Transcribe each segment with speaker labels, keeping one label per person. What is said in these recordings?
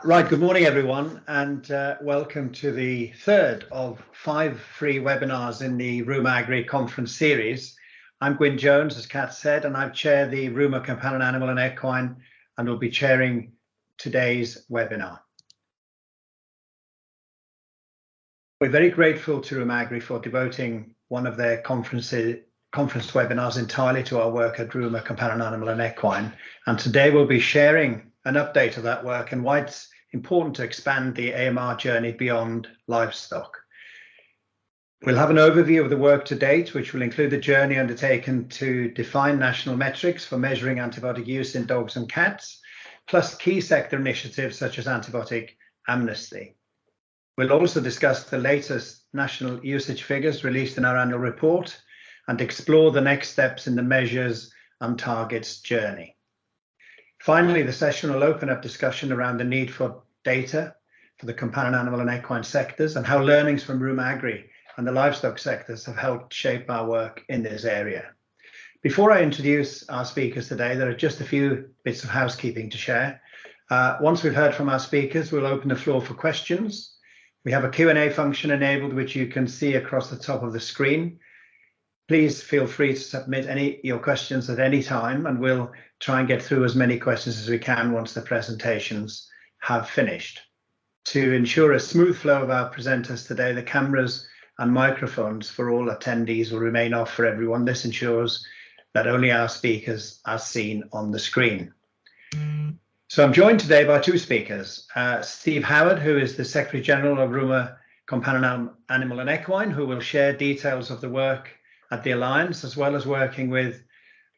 Speaker 1: Right, good morning everyone, and welcome to the third of 5 free webinars in the RUMA Agri conference series. I'm Gwyn Jones, as Kat said, and I chair the RUMA Companion Animal and Equine and will be chairing today's webinar. We're very grateful to RUMA Agri for devoting one of their conference webinars entirely to our work at RUMA Companion Animal and Equine, and today we'll be sharing an update of that work and why it's important to expand the AMR journey beyond livestock. We'll have an overview of the work to date, which will include the journey undertaken to define national metrics for measuring antibiotic use in dogs and cats, plus key sector initiatives such as Antibiotic Amnesty. We'll also discuss the latest national usage figures released in our annual report and explore the next steps in the measures and targets journey. Finally, the session will open up discussion around the need for data for the companion animal and equine sectors and how learnings from RUMA Agri and the livestock sectors have helped shape our work in this area. Before I introduce our speakers today, there are just a few bits of housekeeping to share. Once we've heard from our speakers, we'll open the floor for questions. We have a Q&A function enabled, which you can see across the top of the screen. Please feel free to submit your questions at any time, and we'll try and get through as many questions as we can once the presentations have finished. To ensure a smooth flow of our presenters today, the cameras and microphones for all attendees will remain off for everyone. This ensures that only our speakers are seen on the screen. So I'm joined today by two speakers, Steve Howard, who is the Secretary General of RUMA Companion Animal and Equine, who will share details of the work at the Alliance, as well as working with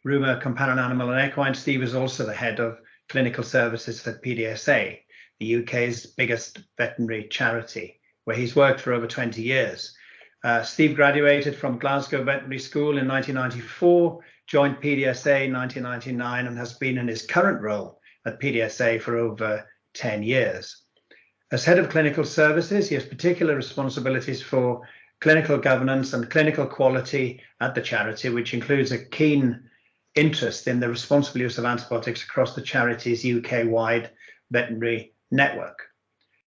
Speaker 1: RUMA Companion Animal and Equine. Steve is also the head of clinical services at PDSA, the UK's biggest veterinary charity, where he's worked for over 20 years. Steve graduated from Glasgow Veterinary School in 1994, joined PDSA in 1999, and has been in his current role at PDSA for over 10 years. As head of clinical services, he has particular responsibilities for clinical governance and clinical quality at the charity, which includes a keen interest in the responsible use of antibiotics across the charity's UK-wide veterinary network.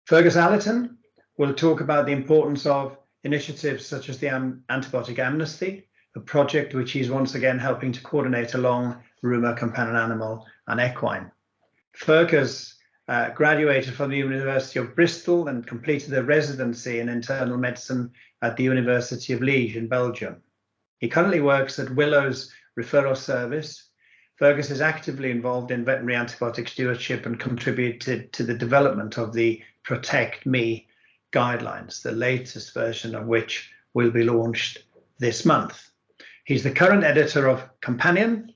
Speaker 1: Fergus Allerton will talk about the importance of initiatives such as the Antibiotic Amnesty, a project which he's once again helping to coordinate along RUMA Companion Animal and Equine. Fergus graduated from the University of Bristol and completed a residency in internal medicine at the University of Liège in Belgium. He currently works at Willow's referral service. Fergus is actively involved in veterinary antibiotic stewardship and contributed to the development of the Protect Me guidelines, the latest version of which will be launched this month. He's the current editor of Companion,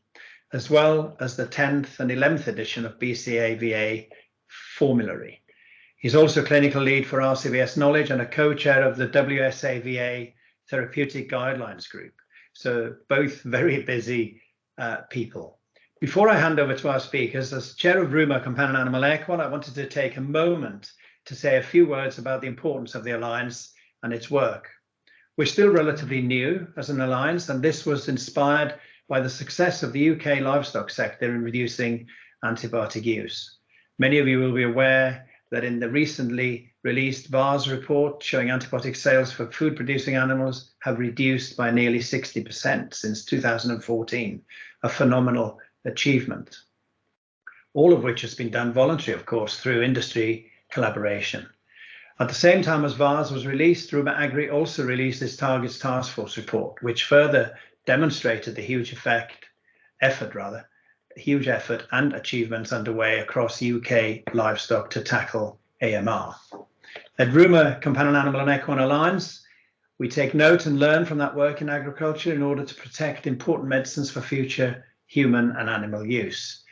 Speaker 1: as well as the 10th and 11th edition of BCAVA formulary. He's also clinical lead for RCVS Knowledge and a co-chair of the WSAVA Therapeutic Guidelines Group. So both very busy people. Before I hand over to our speakers, as chair of RUMA Companion Animal Equine, I wanted to take a moment to say a few words about the importance of the Alliance and its work. We're still relatively new as an alliance, and this was inspired by the success of the UK livestock sector in reducing antibiotic use. Many of you will be aware that in the recently released VARS report showing antibiotic sales for food-producing animals have reduced by nearly 60% since 2014, a phenomenal achievement. All of which has been done voluntary, of course, through industry collaboration. At the same time as VARS was released, RUMA Agri also released its Targets Task Force report, which further demonstrated the huge effort and achievements underway across UK livestock to tackle AMR. At RUMA Companion Animal and Equine Alliance, we take note and learn from that work in agriculture in order to protect important medicines for future human and animal use.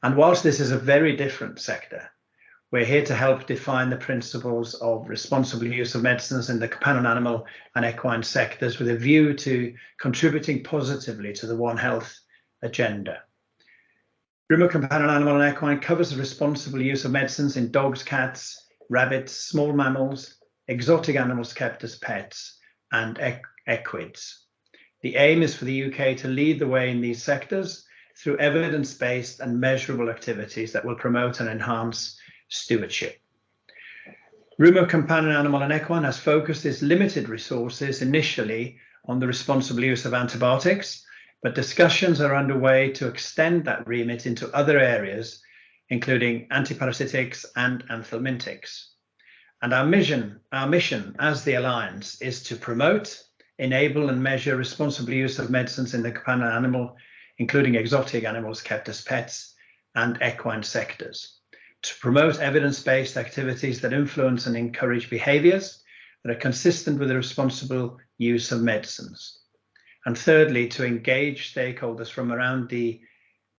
Speaker 1: And whilst this is a very different sector, we're here to help define the principles of responsible use of medicines in the companion animal and equine sectors with a view to contributing positively to the One Health agenda. RUMA Companion Animal and Equine covers the responsible use of medicines in dogs, cats, rabbits, small mammals, exotic animals kept as pets, and equids. The aim is for the UK to lead the way in these sectors through evidence-based and measurable activities that will promote and enhance stewardship. RUMA Companion Animal and Equine has focused its limited resources initially on the responsible use of antibiotics, but discussions are underway to extend that remit into other areas, including antiparasitics and anthelmintics. And our mission as the Alliance is to promote, enable and measure responsible use of medicines in the companion animal, including exotic animals kept as pets and equine sectors, to promote evidence-based activities that influence and encourage behaviours that are consistent with the responsible use of medicines. And thirdly, to engage stakeholders from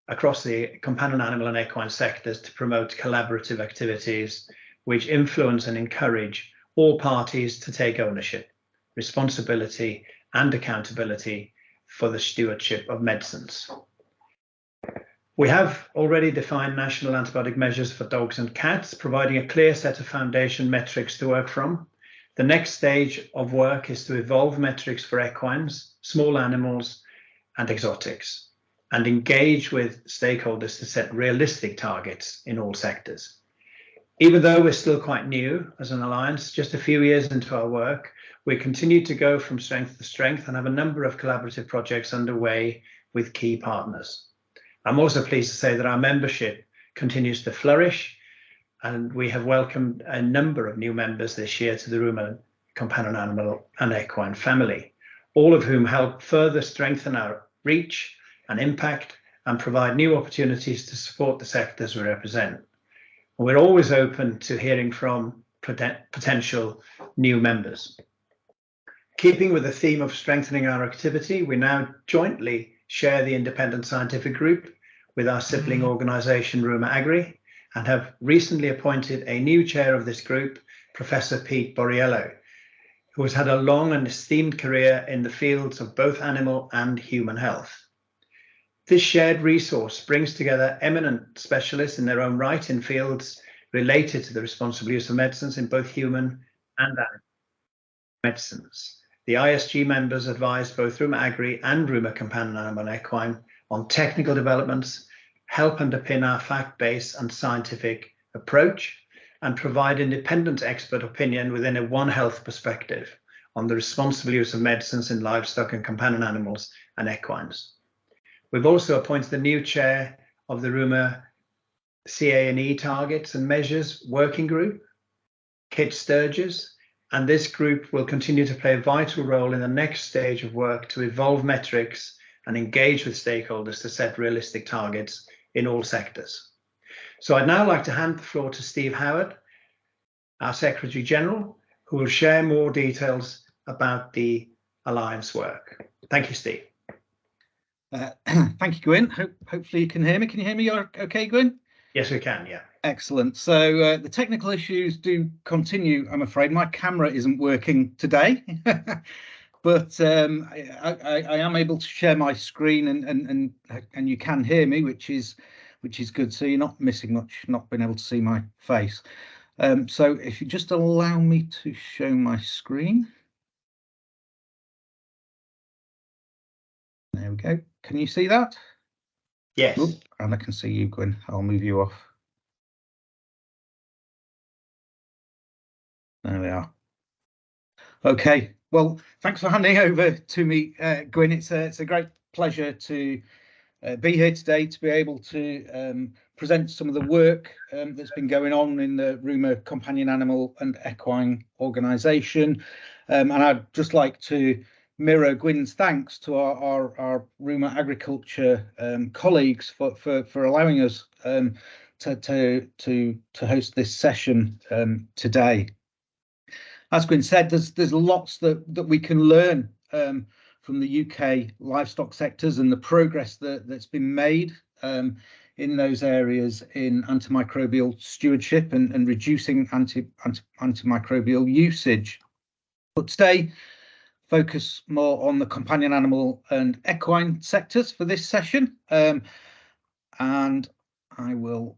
Speaker 1: across the companion animal and equine sectors to promote collaborative activities which influence and encourage all parties to take ownership, responsibility and accountability for the stewardship of medicines. We have already defined national antibiotic measures for dogs and cats, providing a clear set of foundation metrics to work from. The next stage of work is to evolve metrics for equines, small animals and exotics, and engage with stakeholders to set realistic targets in all sectors. Even though we're still quite new as an alliance, just a few years into our work, we continue to go from strength to strength and have a number of collaborative projects underway with key partners. I'm also pleased to say that our membership continues to flourish, and we have welcomed a number of new members this year to the RUMA Companion Animal and Equine family, all of whom help further strengthen our reach and impact and provide new opportunities to support the sectors we represent. We're always open to hearing from potential new members. Keeping with the theme of strengthening our activity, we now jointly share the independent scientific group with our sibling organisation RUMA Agri, and have recently appointed a new chair of this group, Professor Pete Borriello, who has had a long and esteemed career in the fields of both animal and human health. This shared resource brings together eminent specialists in their own right in fields related to the responsible use of medicines in both human and animal medicines. The ISG members advise both RUMA Agri and RUMA Companion Animal and Equine on technical developments, help underpin our fact-based and scientific approach, and provide independent expert opinion within a One Health perspective on the responsible use of medicines in livestock and companion animals and equines. We've also appointed a new chair of the RUMA CA&E Targets and Measures Working Group, Kit Sturgis, and this group will continue to play a vital role in the next stage of work to evolve metrics and engage with stakeholders to set realistic targets in all sectors. So I'd now like to hand the floor to Steve Howard, our Secretary General, who will share more details about the Alliance work. Thank you, Steve.
Speaker 2: Thank you, Gwyn. Hopefully you can hear me. Can you hear me okay, Gwyn?
Speaker 1: Yes, we can, yeah.
Speaker 2: Excellent. So the technical issues do continue, I'm afraid. My camera isn't working today, but I am able to share my screen and you can hear me, which is good. So you're not missing much, not being able to see my face. So if you just allow me to show my screen. There we go. Can you see that?
Speaker 1: Yes.
Speaker 2: Ooh, and I can see you, Gwyn. I'll move you off. There we are. Okay. Well, thanks for handing over to me, Gwyn. It's a great pleasure to be here today to be able to present some of the work that's been going on in the RUMA Companion Animal and Equine organisation. And I'd just like to mirror Gwyn's thanks to our RUMA agriculture colleagues for allowing us to host this session today. As Gwyn said, there's lots that we can learn from the UK livestock sectors and the progress that's been made in those areas in antimicrobial stewardship and reducing antimicrobial usage. But today, focus more on the companion animal and equine sectors for this session. And I will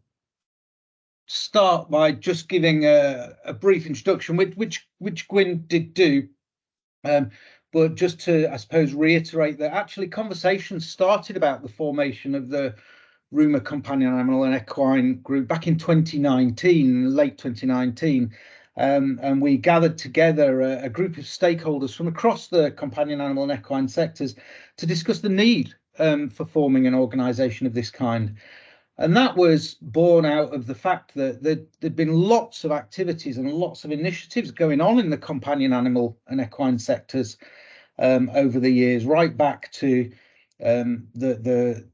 Speaker 2: start by just giving a brief introduction, which Gwyn did do. But just to, I suppose, reiterate that actually conversations started about the formation of the RUMA Companion Animal and Equine group back in 2019, late 2019. And we gathered together a group of stakeholders from across the companion animal and equine sectors to discuss the need for forming an organisation of this kind. And that was born out of the fact that there'd been lots of activities and lots of initiatives going on in the companion animal and equine sectors over the years, right back to the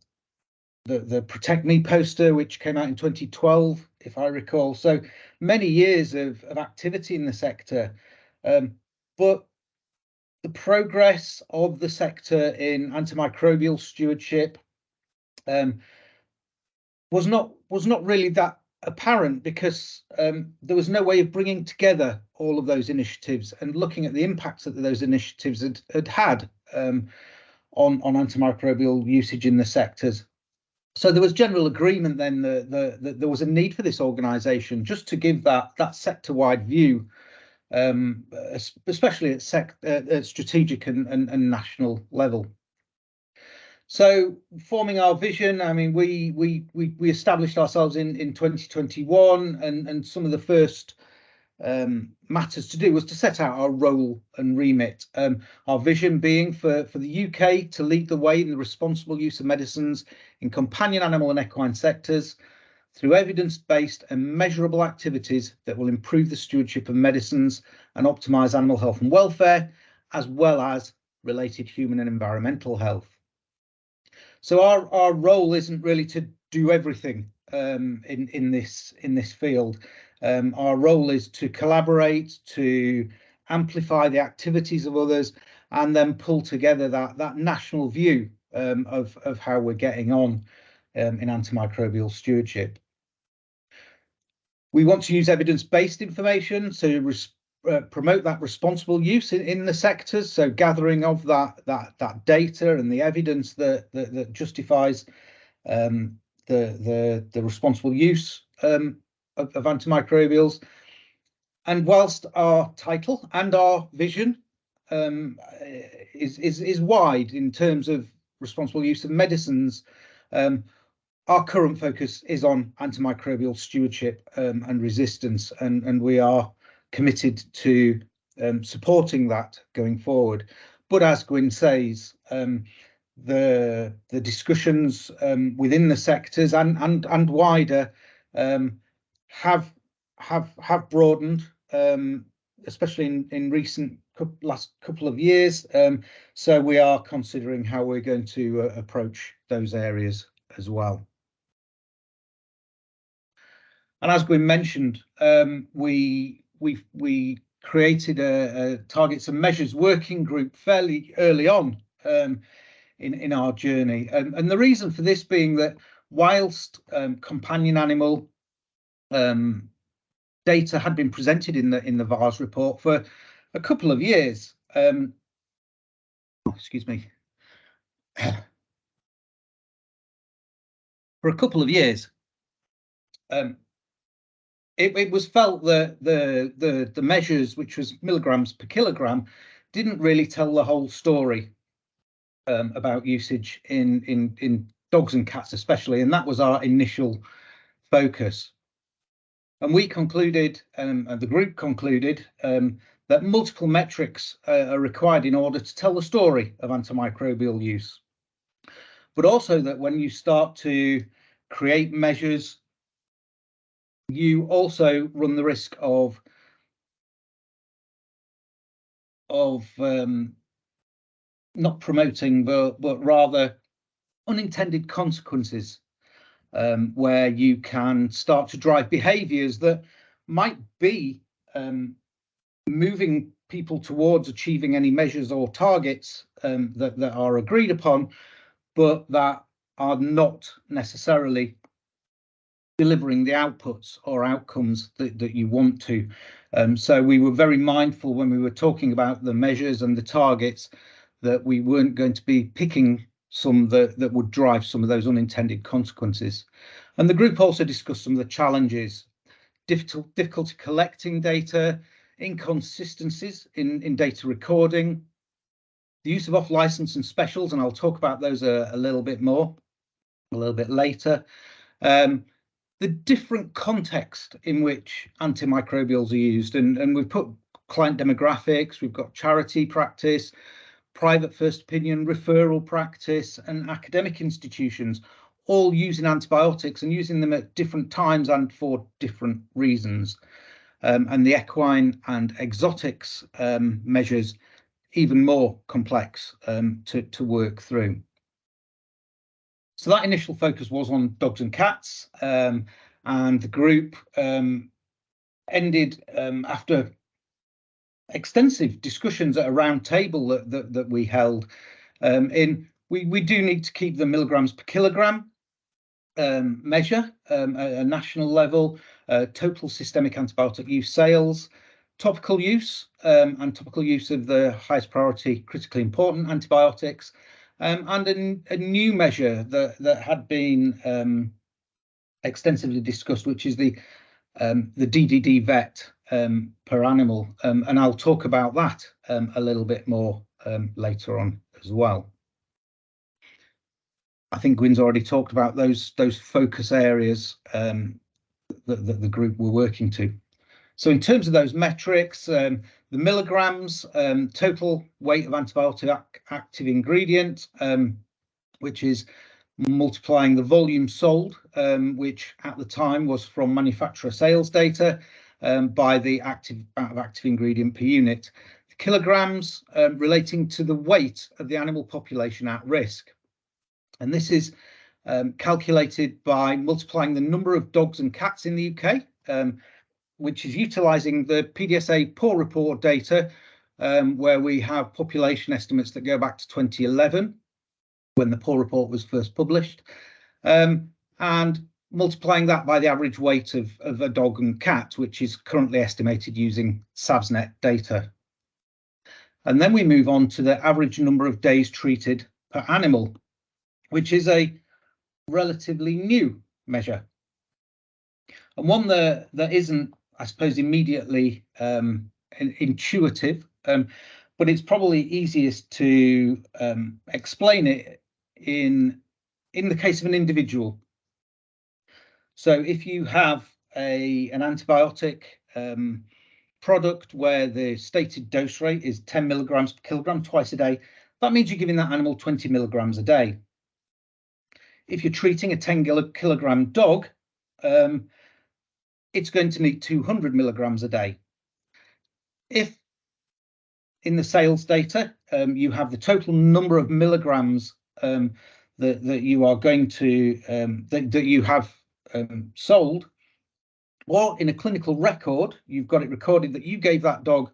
Speaker 2: Protect Me poster, which came out in 2012, if I recall. So many years of activity in the sector, but the progress of the sector in antimicrobial stewardship was not really that apparent, because there was no way of bringing together all of those initiatives and looking at the impacts that those initiatives had on antimicrobial usage in the sectors. So there was general agreement then that there was a need for this organisation, just to give that sector-wide view, especially at strategic and national level. So forming our vision, I mean, we established ourselves in 2021, and some of the first matters to do was to set out our role and remit. Our vision being for the UK to lead the way in the responsible use of medicines in companion animal and equine sectors through evidence-based and measurable activities that will improve the stewardship of medicines and optimise animal health and welfare, as well as related human and environmental health. So our role isn't really to do everything in this field. Our role is to collaborate, to amplify the activities of others, and then pull together that national view of how we're getting on in antimicrobial stewardship. We want to use evidence-based information to promote that responsible use in the sectors, so gathering of that data and the evidence that justifies the responsible use of antimicrobials. And whilst our title and our vision is wide in terms of responsible use of medicines, our current focus is on antimicrobial stewardship and resistance, and we are committed to supporting that going forward. But as Gwyn says, the discussions within the sectors and wider have broadened, especially in recent last couple of years. So we are considering how we're going to approach those areas as well. And as Gwyn mentioned, we created a targets and measures working group fairly early on in our journey, and the reason for this being that whilst companion animal data had been presented in the VARS report for a couple of years, excuse me, for a couple of years, it was felt that the measures, which was milligrams per kilogram, didn't really tell the whole story about usage in dogs and cats especially, and that was our initial focus. And we concluded, and the group concluded, that multiple metrics are required in order to tell the story of antimicrobial use, but also that when you start to create measures, you also run the risk of not promoting, but rather unintended consequences, where you can start to drive behaviours that might be moving people towards achieving any measures or targets that are agreed upon, but that are not necessarily delivering the outputs or outcomes that you want to. So we were very mindful when we were talking about the measures and the targets that we weren't going to be picking some that would drive some of those unintended consequences. And the group also discussed some of the challenges, difficulty collecting data, inconsistencies in data recording, the use of off-license and specials, and I'll talk about those a little bit more, a little bit later. The different context in which antimicrobials are used, and we've put client demographics, we've got charity practice, private first opinion, referral practice, and academic institutions, all using antibiotics and using them at different times and for different reasons. And the equine and exotics measures even more complex to work through. So that initial focus was on dogs and cats, and the group ended after extensive discussions at a round table that we held. We do need to keep the milligrams per kilogram measure at a national level, total systemic antibiotic use sales, topical use and topical use of the highest priority critically important antibiotics, and a new measure that had been extensively discussed, which is the DDD vet per animal, and I'll talk about that a little bit more later on as well. I think Gwyn's already talked about those focus areas that the group were working to. So in terms of those metrics, the milligrams, total weight of antibiotic active ingredient, which is multiplying the volume sold, which at the time was from manufacturer sales data, by the amount of active ingredient per unit. The kilograms relating to the weight of the animal population at risk. And this is calculated by multiplying the number of dogs and cats in the UK, which is utilising the PDSA poor report data, where we have population estimates that go back to 2011, when the poor report was first published, and multiplying that by the average weight of a dog and cat, which is currently estimated using SAVSNet data. And then we move on to the average number of days treated per animal, which is a relatively new measure, and one that isn't, I suppose, immediately intuitive, but it's probably easiest to explain it in the case of an individual. So if you have an antibiotic product where the stated dose rate is 10 milligrams per kilogram twice a day, that means you're giving that animal 20 milligrams a day. If you're treating a 10 kilogram dog, it's going to need 200 milligrams a day. If in the sales data you have the total number of milligrams that you are going to that you have sold, or in a clinical record you've got it recorded that you gave that dog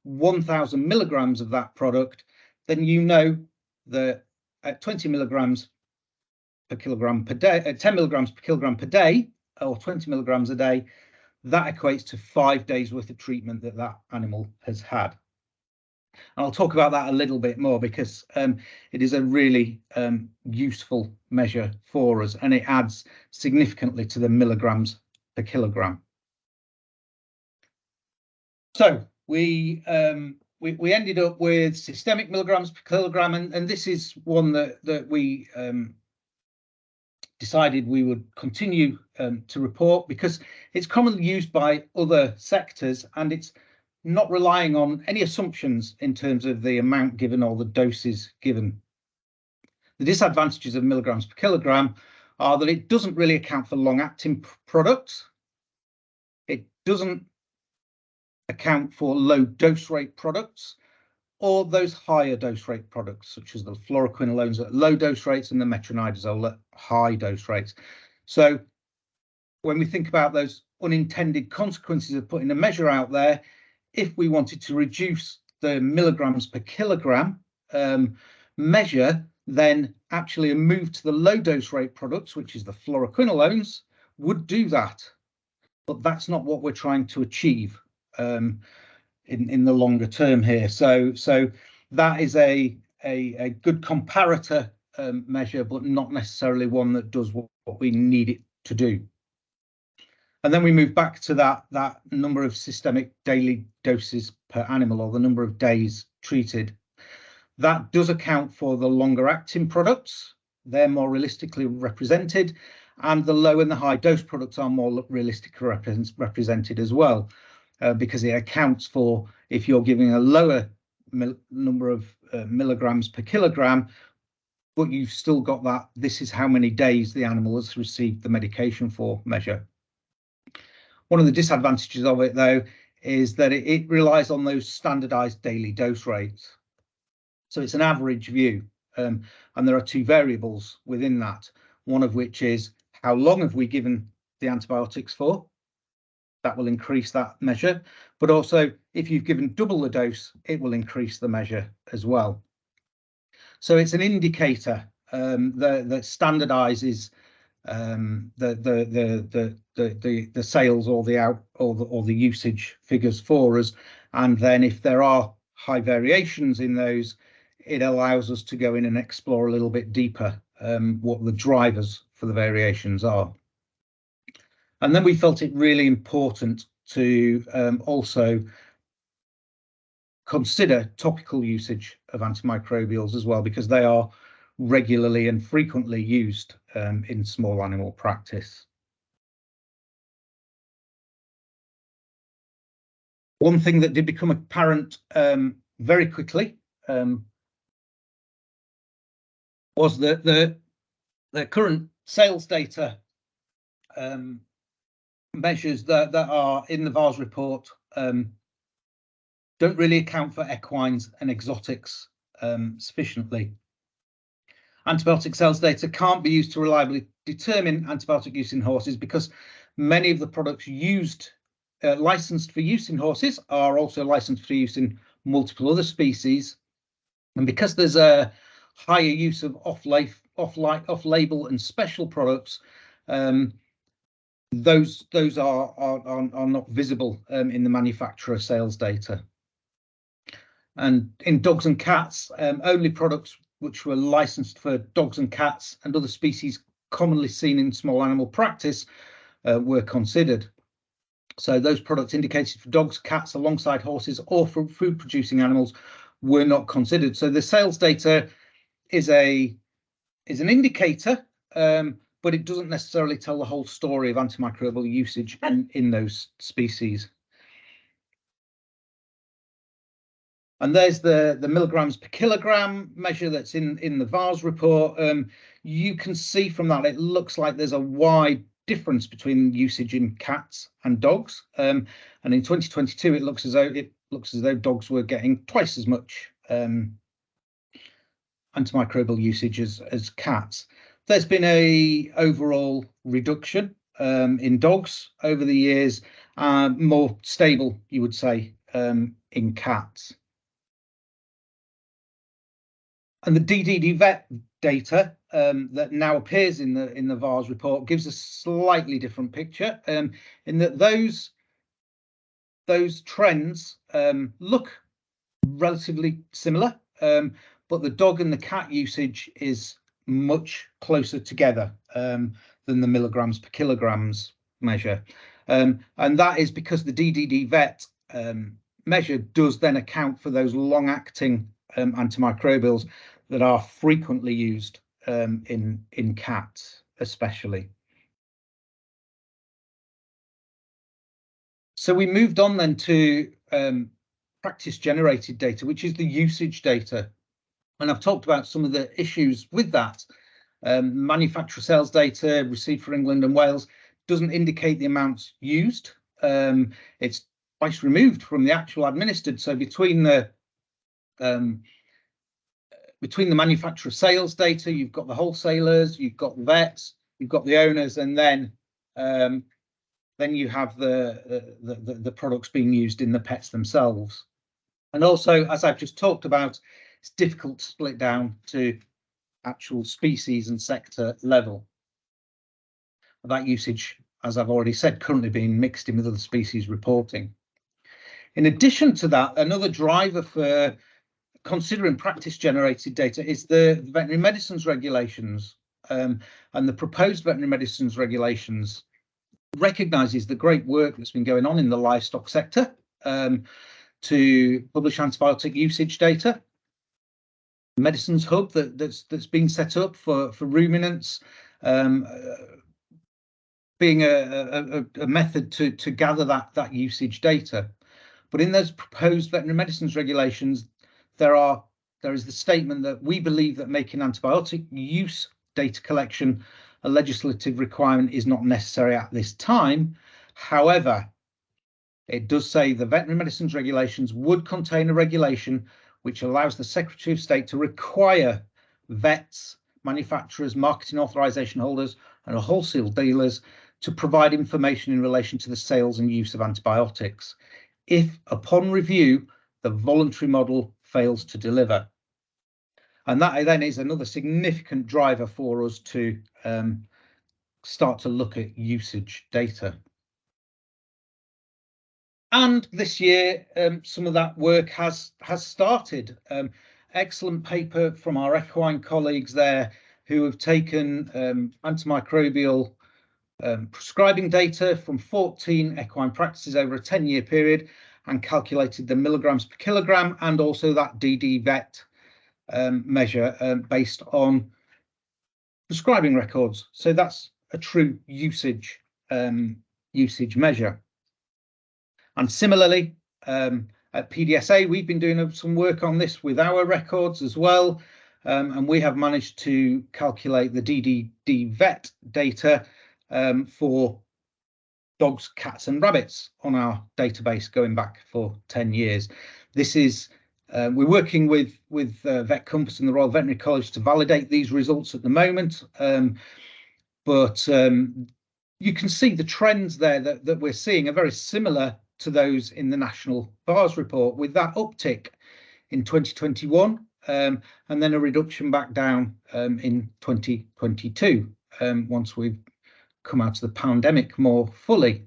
Speaker 2: 1,000 milligrams of that product, then you know that at 20 milligrams per kilogram per day, at 10 milligrams per kilogram per day, or 20 milligrams a day, that equates to 5 days worth of treatment that animal has had. And I'll talk about that a little bit more, because it is a really useful measure for us, and it adds significantly to the milligrams per kilogram. So we ended up with systemic milligrams per kilogram, and this is one that we decided we would continue to report, because it's commonly used by other sectors and it's not relying on any assumptions in terms of the amount given or the doses given. The disadvantages of milligrams per kilogram are that it doesn't really account for long-acting products. It doesn't account for low dose rate products, or those higher dose rate products, such as the fluoroquinolones at low dose rates and the metronidazole at high dose rates. So when we think about those unintended consequences of putting a measure out there, if we wanted to reduce the milligrams per kilogram measure, then actually a move to the low dose rate products, which is the fluoroquinolones, would do that. But that's not what we're trying to achieve in the longer term here. So that is a good comparator measure, but not necessarily one that does what we need it to do. And then we move back to that number of systemic daily doses per animal, or the number of days treated. That does account for the longer acting products, they're more realistically represented, and the low and the high dose products are more realistically represented as well, because it accounts for if you're giving a lower number of milligrams per kilogram, but you've still got that this is how many days the animal has received the medication for measure. One of the disadvantages of it, though, is that it relies on those standardized daily dose rates. So it's an average view, and there are two variables within that, one of which is how long have we given the antibiotics for? That will increase that measure, but also if you've given double the dose, it will increase the measure as well. So it's an indicator that standardizes the sales or the usage figures for us, and then if there are high variations in those, it allows us to go in and explore a little bit deeper what the drivers for the variations are. And then we felt it really important to also consider topical usage of antimicrobials as well, because they are regularly and frequently used in small animal practice. One thing that did become apparent very quickly was that the current sales data measures that are in the VARS report don't really account for equines and exotics sufficiently. Antibiotic sales data can't be used to reliably determine antibiotic use in horses because many of the products used licensed for use in horses are also licensed for use in multiple other species, and because there's a higher use of off-label and special products, those are not visible in the manufacturer sales data. And in dogs and cats, only products which were licensed for dogs and cats and other species commonly seen in small animal practice were considered. So those products indicated for dogs, cats, alongside horses, or for food-producing animals were not considered. So the sales data is an indicator, but it doesn't necessarily tell the whole story of antimicrobial usage in those species. And there's the milligrams per kilogram measure that's in the VARS report. You can see from that it looks like there's a wide difference between usage in cats and dogs. And in 2022, it looks as though dogs were getting twice as much antimicrobial usage as cats. There's been a overall reduction in dogs over the years, more stable, you would say, in cats. And the DDD vet data that now appears in the VARS report gives a slightly different picture, in that those trends look relatively similar, but the dog and the cat usage is much closer together than the milligrams per kilograms measure, and that is because the DDD vet measure does then account for those long-acting antimicrobials that are frequently used in cats especially. So we moved on then to practice generated data, which is the usage data. And I've talked about some of the issues with that. Manufacturer sales data received for England and Wales doesn't indicate the amounts used. It's twice removed from the actual administered. So between the manufacturer sales data, you've got the wholesalers, you've got the vets, you've got the owners, and then you have the products being used in the pets themselves. And also, as I've just talked about, it's difficult to split down to actual species and sector level. That usage, as I've already said, currently being mixed in with other species reporting. In addition to that, another driver for considering practice generated data is the veterinary medicines regulations, and the proposed veterinary medicines regulations recognises the great work that's been going on in the livestock sector to publish antibiotic usage data. medicines hub that's been set up for ruminants, being a method to gather that usage data. But in those proposed veterinary medicines regulations, there is the statement that we believe that making antibiotic use data collection a legislative requirement is not necessary at this time. However, it does say the veterinary medicines regulations would contain a regulation which allows the Secretary of State to require vets, manufacturers, marketing authorization holders, and wholesale dealers to provide information in relation to the sales and use of antibiotics if, upon review, the voluntary model fails to deliver. And that then is another significant driver for us to start to look at usage data. And this year, some of that work has started. Excellent paper from our equine colleagues there, who have taken antimicrobial prescribing data from 14 equine practices over a 10-year period and calculated the milligrams per kilogram and also that DD vet measure based on prescribing records. So that's a true usage measure. And similarly, at PDSA, we've been doing some work on this with our records as well. And we have managed to calculate the DD vet data for dogs, cats and rabbits on our database going back for 10 years. This is, we're working with Vet Compass and the Royal Veterinary College to validate these results at the moment. But you can see the trends there that we're seeing are very similar to those in the National VARS report, with that uptick in 2021 and then a reduction back down in 2022 once we've come out of the pandemic more fully.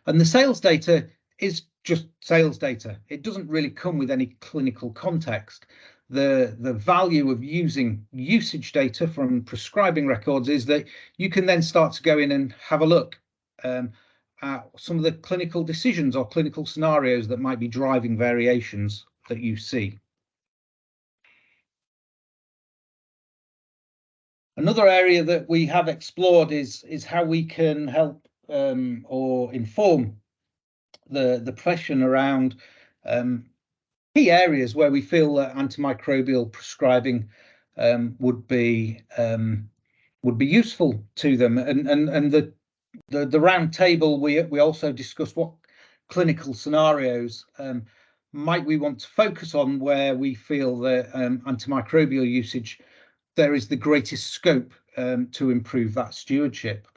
Speaker 2: And the sales data is just sales data. It doesn't really come with any clinical context. The value of using usage data from prescribing records is that you can then start to go in and have a look at some of the clinical decisions or clinical scenarios that might be driving variations that you see. Another area that we have explored is how we can help or inform the profession around key areas where we feel that antimicrobial prescribing would be useful to them. And the round table, we also discussed what clinical scenarios might we want to focus on where we feel that antimicrobial usage, there is the greatest scope to improve that stewardship.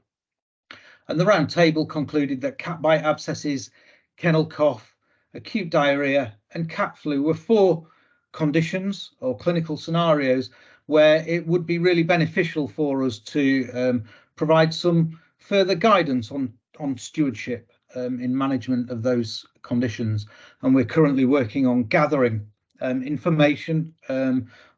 Speaker 2: And the round table concluded that cat bite abscesses, kennel cough, acute diarrhea and cat flu were 4 conditions or clinical scenarios where it would be really beneficial for us to provide some further guidance on stewardship in management of those conditions. And we're currently working on gathering information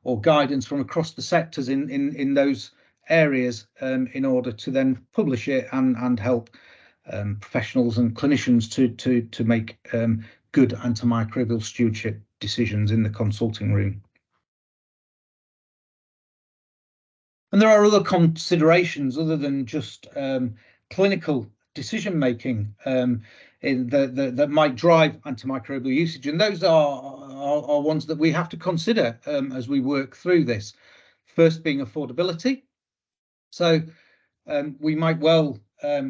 Speaker 2: or guidance from across the sectors in those areas in order to then publish it and help professionals and clinicians to make good antimicrobial stewardship decisions in the consulting room. And there are other considerations other than just clinical decision making that might drive antimicrobial usage, and those are ones that we have to consider as we work through this. First being affordability. So we might well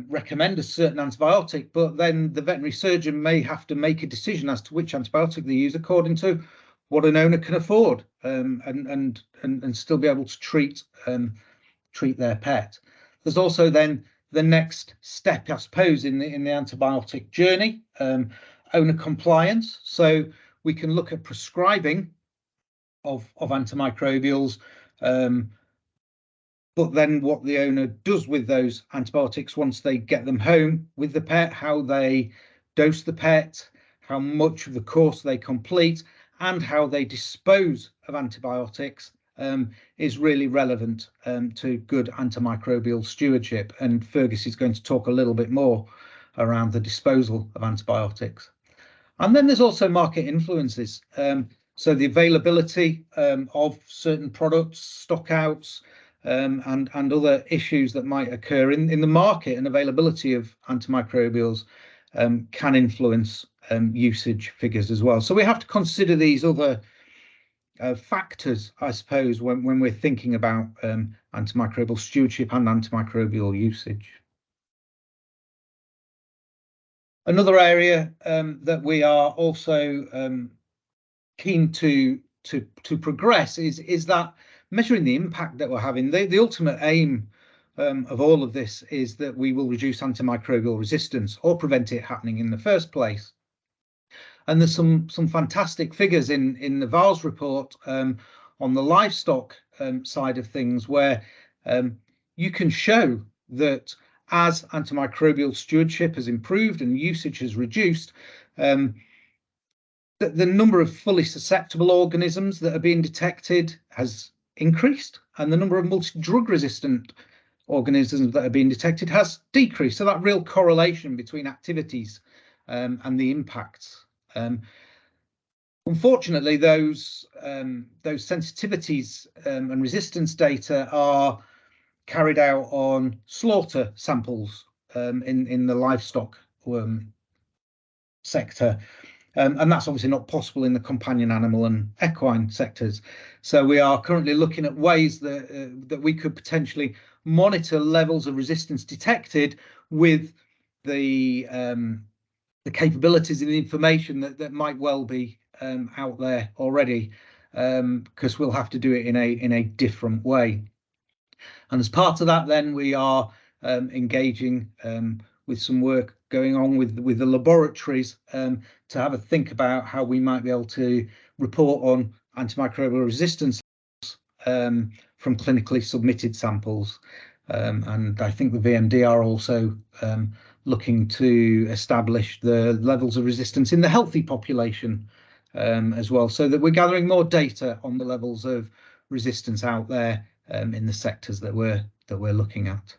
Speaker 2: recommend a certain antibiotic, but then the veterinary surgeon may have to make a decision as to which antibiotic they use according to what an owner can afford and still be able to treat their pet. There's also then the next step, I suppose, in the antibiotic journey, owner compliance. So we can look at prescribing of antimicrobials, but then what the owner does with those antibiotics once they get them home with the pet, how they dose the pet, how much of the course they complete, and how they dispose of antibiotics is really relevant to good antimicrobial stewardship. And Fergus is going to talk a little bit more around the disposal of antibiotics. And then there's also market influences. So the availability of certain products, stockouts, and other issues that might occur in the market and availability of antimicrobials can influence usage figures as well. So we have to consider these other factors, I suppose, when we're thinking about antimicrobial stewardship and antimicrobial usage. Another area that we are also keen to progress is that measuring the impact that we're having. The ultimate aim of all of this is that we will reduce antimicrobial resistance or prevent it happening in the first place. And there's some fantastic figures in the VARS report on the livestock side of things, where you can show that as antimicrobial stewardship has improved and usage has reduced, the number of fully susceptible organisms that are being detected has increased, and the number of multi-drug resistant organisms that are being detected has decreased. So that real correlation between activities and the impacts. Unfortunately, those sensitivities and resistance data are carried out on slaughter samples in the livestock sector, and that's obviously not possible in the companion animal and equine sectors. So we are currently looking at ways that we could potentially monitor levels of resistance detected with the capabilities and the information that might well be out there already, because we'll have to do it in a different way. And as part of that, then we are engaging with some work going on with the laboratories to have a think about how we might be able to report on antimicrobial resistance from clinically submitted samples. And I think the VMD are also looking to establish the levels of resistance in the healthy population as well, so that we're gathering more data on the levels of resistance out there in the sectors that we're looking at.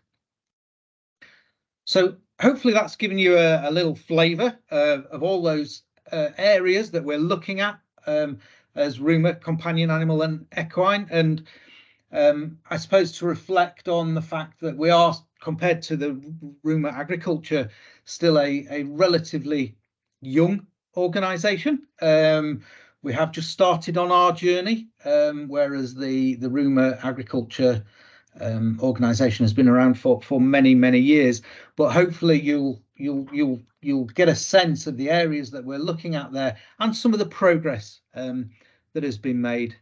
Speaker 2: So hopefully that's given you a little flavour of all those areas that we're looking at as RUMA Companion Animal and Equine, and I suppose to reflect on the fact that we are, compared to the RUMA Agriculture, still a relatively young organisation. We have just started on our journey, whereas the RUMA Agriculture organisation has been around for many years. But hopefully you'll get a sense of the areas that we're looking at there and some of the progress that has been made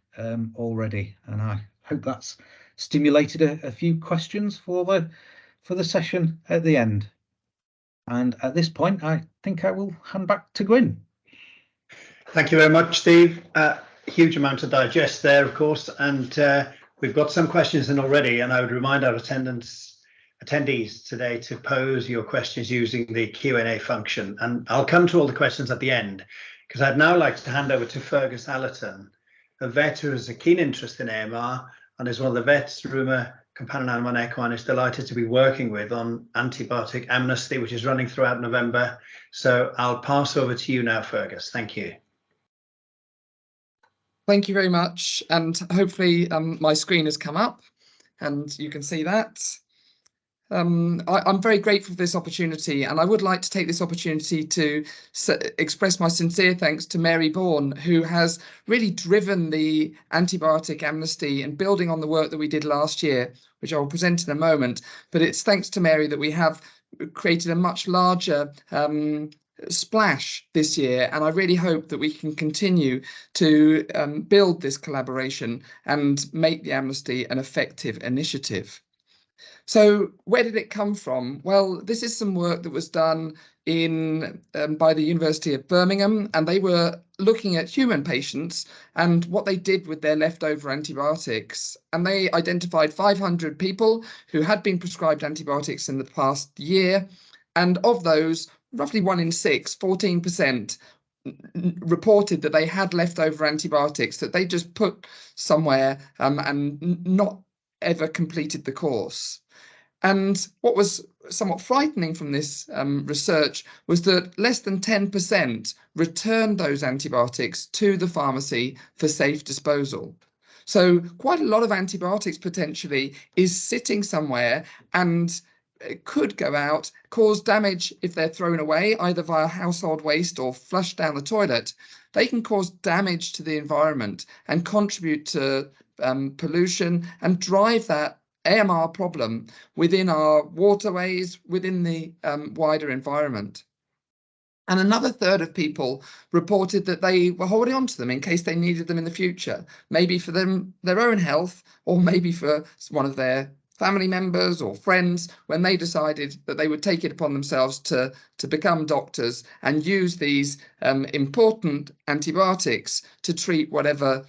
Speaker 2: already. And I hope that's stimulated a few questions for the session at the end. And at this point, I think I will hand back to Gwyn.
Speaker 1: Thank you very much, Steve. Huge amount to digest there, of course, and we've got some questions in already, and I would remind our attendees today to pose your questions using the Q&A function, and I'll come to all the questions at the end, because I'd now like to hand over to Fergus Allerton, a vet who has a keen interest in AMR and is one of the vets RUMA Companion Animal Equine is delighted to be working with on Antibiotic Amnesty, which is running throughout November. So I'll pass over to you now, Fergus. Thank you.
Speaker 3: Thank you very much, and hopefully my screen has come up and you can see that. I'm very grateful for this opportunity, and I would like to take this opportunity to express my sincere thanks to Mary Bourne, who has really driven the Antibiotic Amnesty and building on the work that we did last year, which I will present in a moment. But it's thanks to Mary that we have created a much larger splash this year, and I really hope that we can continue to build this collaboration and make the Amnesty an effective initiative. So where did it come from? Well, this is some work that was done by the University of Birmingham, and they were looking at human patients and what they did with their leftover antibiotics. And they identified 500 people who had been prescribed antibiotics in the past year. And of those, roughly 1 in 6, 14%, reported that they had leftover antibiotics that they just put somewhere and not ever completed the course. And what was somewhat frightening from this research was that less than 10% returned those antibiotics to the pharmacy for safe disposal. So quite a lot of antibiotics potentially is sitting somewhere and it could go out, cause damage if they're thrown away, either via household waste or flushed down the toilet. They can cause damage to the environment and contribute to pollution and drive that AMR problem within our waterways, within the wider environment. And another third of people reported that they were holding on to them in case they needed them in the future, maybe for their own health, or maybe for one of their family members or friends when they decided that they would take it upon themselves to become doctors and use these important antibiotics to treat whatever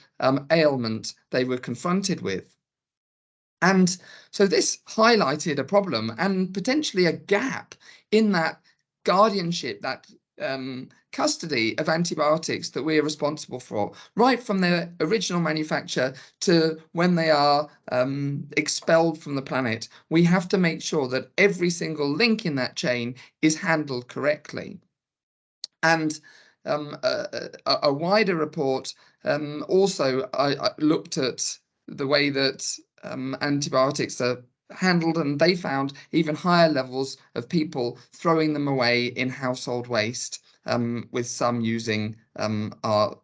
Speaker 3: ailment they were confronted with. And so this highlighted a problem and potentially a gap in that guardianship, that custody of antibiotics that we're responsible for, right from their original manufacture to when they are expelled from the planet. We have to make sure that every single link in that chain is handled correctly. And a wider report also looked at the way that antibiotics are handled, and they found even higher levels of people throwing them away in household waste, with some using our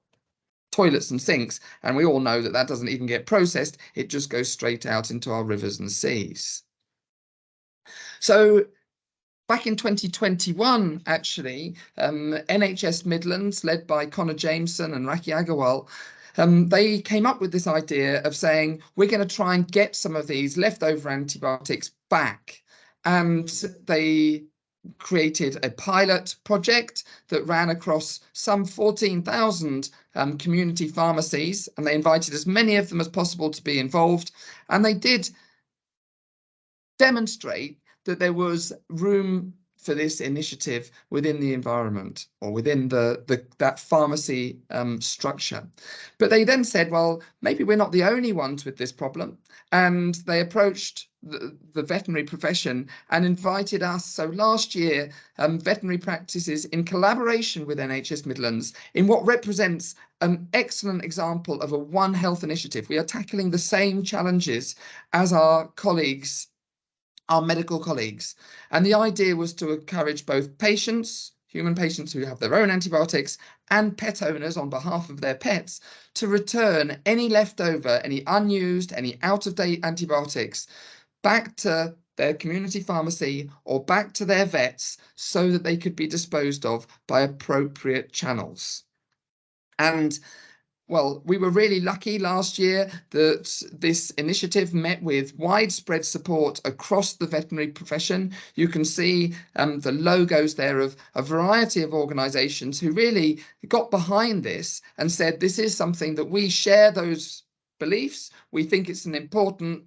Speaker 3: toilets and sinks. And we all know that that doesn't even get processed. It just goes straight out into our rivers and seas. So back in 2021, actually, NHS Midlands, led by Connor Jameson and Raki Agarwal, they came up with this idea of saying, we're going to try and get some of these leftover antibiotics back. And they created a pilot project that ran across some 14,000 community pharmacies, and they invited as many of them as possible to be involved. And they did demonstrate that there was room for this initiative within the environment, or within that pharmacy structure. But they then said, well, maybe we're not the only ones with this problem. And they approached the veterinary profession and invited us. So last year, veterinary practices, in collaboration with NHS Midlands, in what represents an excellent example of a One Health initiative. We are tackling the same challenges as our colleagues, our medical colleagues. And the idea was to encourage both patients, human patients who have their own antibiotics, and pet owners on behalf of their pets, to return any leftover, any unused, any out-of-date antibiotics back to their community pharmacy or back to their vets so that they could be disposed of by appropriate channels. And well, we were really lucky last year that this initiative met with widespread support across the veterinary profession. You can see the logos there of a variety of organisations who really got behind this and said, this is something that we share those beliefs. We think it's an important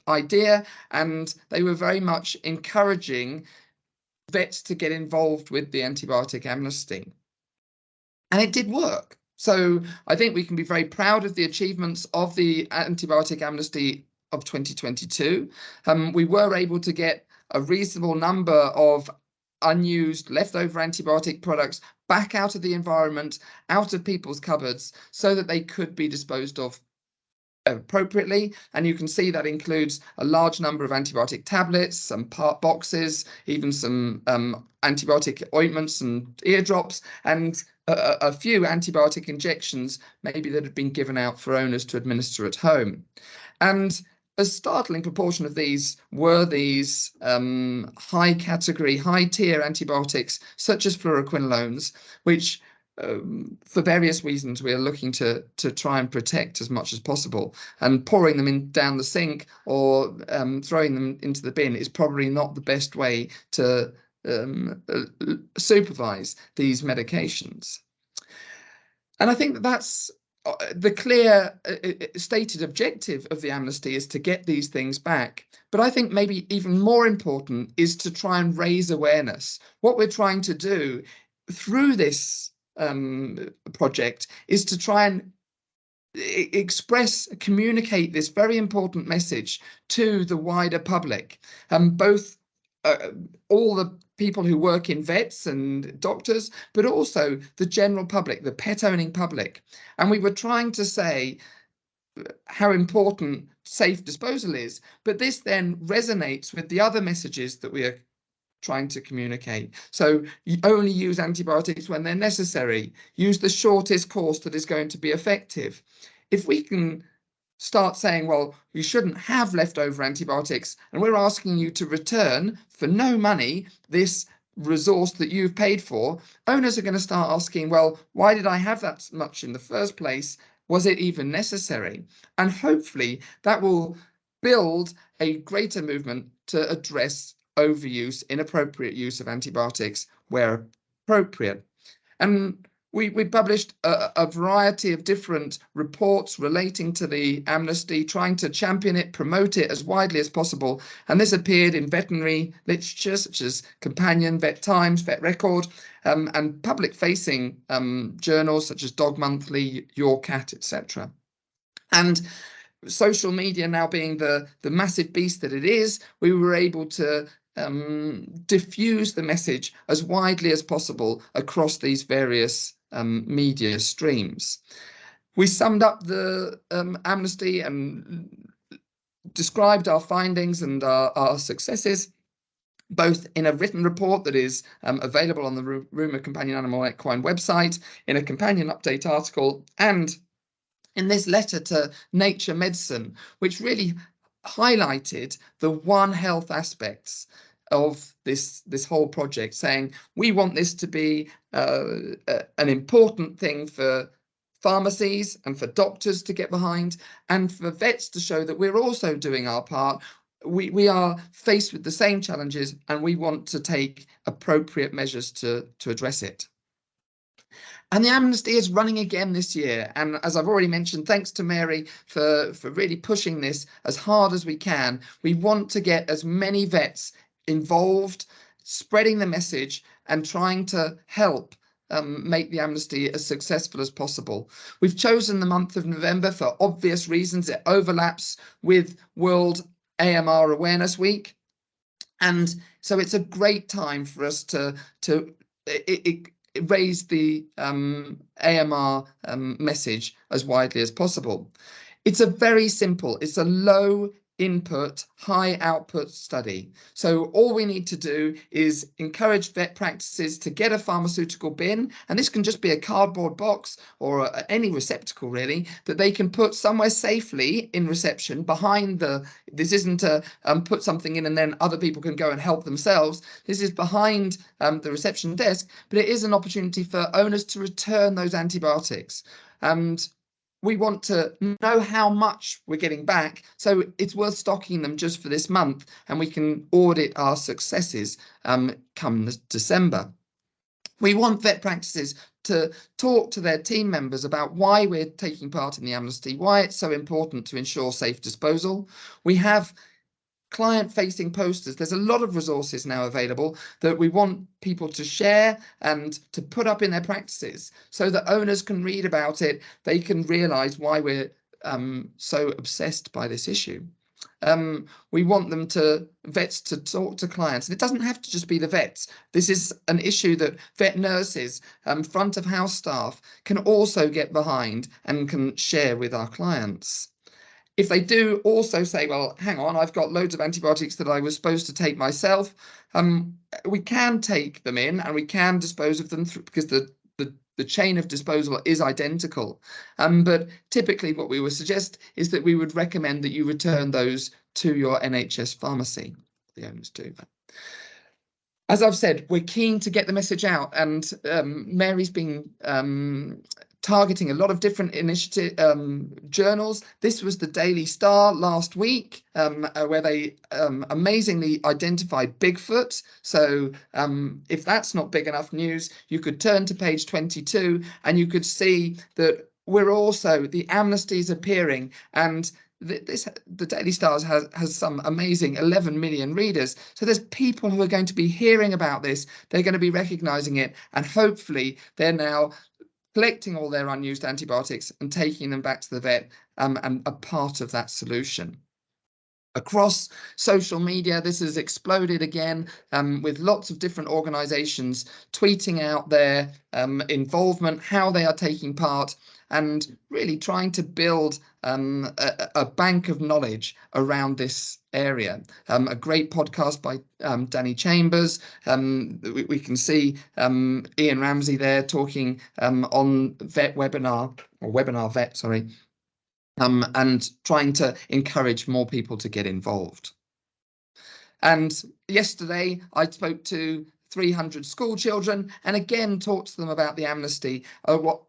Speaker 3: idea, and they were very much encouraging vets to get involved with the Antibiotic Amnesty. And it did work. So I think we can be very proud of the achievements of the Antibiotic Amnesty of 2022. We were able to get a reasonable number of unused leftover antibiotic products back out of the environment, out of people's cupboards, so that they could be disposed of appropriately. And you can see that includes a large number of antibiotic tablets, some part boxes, even some antibiotic ointments and eardrops, and a few antibiotic injections maybe that had been given out for owners to administer at home. And a startling proportion of these were these high category, high tier antibiotics, such as fluoroquinolones, which for various reasons we are looking to try and protect as much as possible. And pouring them down the sink or throwing them into the bin is probably not the best way to supervise these medications. And I think that that's the clear stated objective of the amnesty, is to get these things back. But I think maybe even more important is to try and raise awareness. What we're trying to do through this project is to try and communicate this very important message to the wider public, both all the people who work in vets and doctors, but also the general public, the pet owning public. And we were trying to say how important safe disposal is, but this then resonates with the other messages that we are trying to communicate. So you only use antibiotics when they're necessary. Use the shortest course that is going to be effective. If we can start saying, well, you shouldn't have leftover antibiotics, and we're asking you to return for no money this resource that you've paid for, owners are going to start asking, well, why did I have that much in the first place? Was it even necessary? And hopefully that will build a greater movement to address overuse, inappropriate use of antibiotics where appropriate. And we published a variety of different reports relating to the amnesty, trying to champion it, promote it as widely as possible. And this appeared in veterinary literature such as Companion, Vet Times, Vet Record, and public-facing journals such as Dog Monthly, Your Cat, etc. And social media now being the massive beast that it is, we were able to diffuse the message as widely as possible across these various media streams. We summed up the amnesty and described our findings and our successes, both in a written report that is available on the RUMA Companion Animal Equine website, in a companion update article, and in this letter to Nature Medicine, which really highlighted the One Health aspects of this whole project, saying we want this to be an important thing for pharmacies and for doctors to get behind, and for vets to show that we're also doing our part. We are faced with the same challenges, and we want to take appropriate measures to address it. And the amnesty is running again this year. And as I've already mentioned, thanks to Mary for really pushing this as hard as we can. We want to get as many vets involved, spreading the message and trying to help make the amnesty as successful as possible. We've chosen the month of November for obvious reasons. It overlaps with World AMR Awareness Week. And so it's a great time for us to raise the AMR message as widely as possible. It's a low input, high output study. So all we need to do is encourage vet practices to get a pharmaceutical bin, and this can just be a cardboard box or any receptacle really, that they can put somewhere safely in reception behind this isn't a put something in and then other people can go and help themselves. This is behind the reception desk, but it is an opportunity for owners to return those antibiotics. And we want to know how much we're getting back, so it's worth stocking them just for this month, and we can audit our successes come December. We want vet practices to talk to their team members about why we're taking part in the amnesty, why it's so important to ensure safe disposal. We have client-facing posters. There's a lot of resources now available that we want people to share and to put up in their practices so that owners can read about it. They can realise why we're so obsessed by this issue. We want vets to talk to clients, and it doesn't have to just be the vets. This is an issue that vet nurses, front of house staff can also get behind and can share with our clients. If they do also say, well, hang on, I've got loads of antibiotics that I was supposed to take myself, we can take them in and we can dispose of them because the chain of disposal is identical. But typically what we would suggest is that we would recommend that you return those to your NHS pharmacy. The owners do that. As I've said, we're keen to get the message out, and Mary's been targeting a lot of different initiative journals. This was the Daily Star last week, where they amazingly identified Bigfoot. So if that's not big enough news, you could turn to page 22 and you could see that the amnesty is appearing, and the Daily Star has some amazing 11 million readers. So there's people who are going to be hearing about this. They're going to be recognizing it, and hopefully they're now collecting all their unused antibiotics and taking them back to the vet, and a part of that solution. Across social media, this has exploded again, with lots of different organisations tweeting out their involvement, how they are taking part, and really trying to build a bank of knowledge around this area. A great podcast by Danny Chambers. We can see Ian Ramsey there talking on Vet Webinar, or Webinar Vet, sorry. And trying to encourage more people to get involved. And yesterday I spoke to 300 school children and again talked to them about the amnesty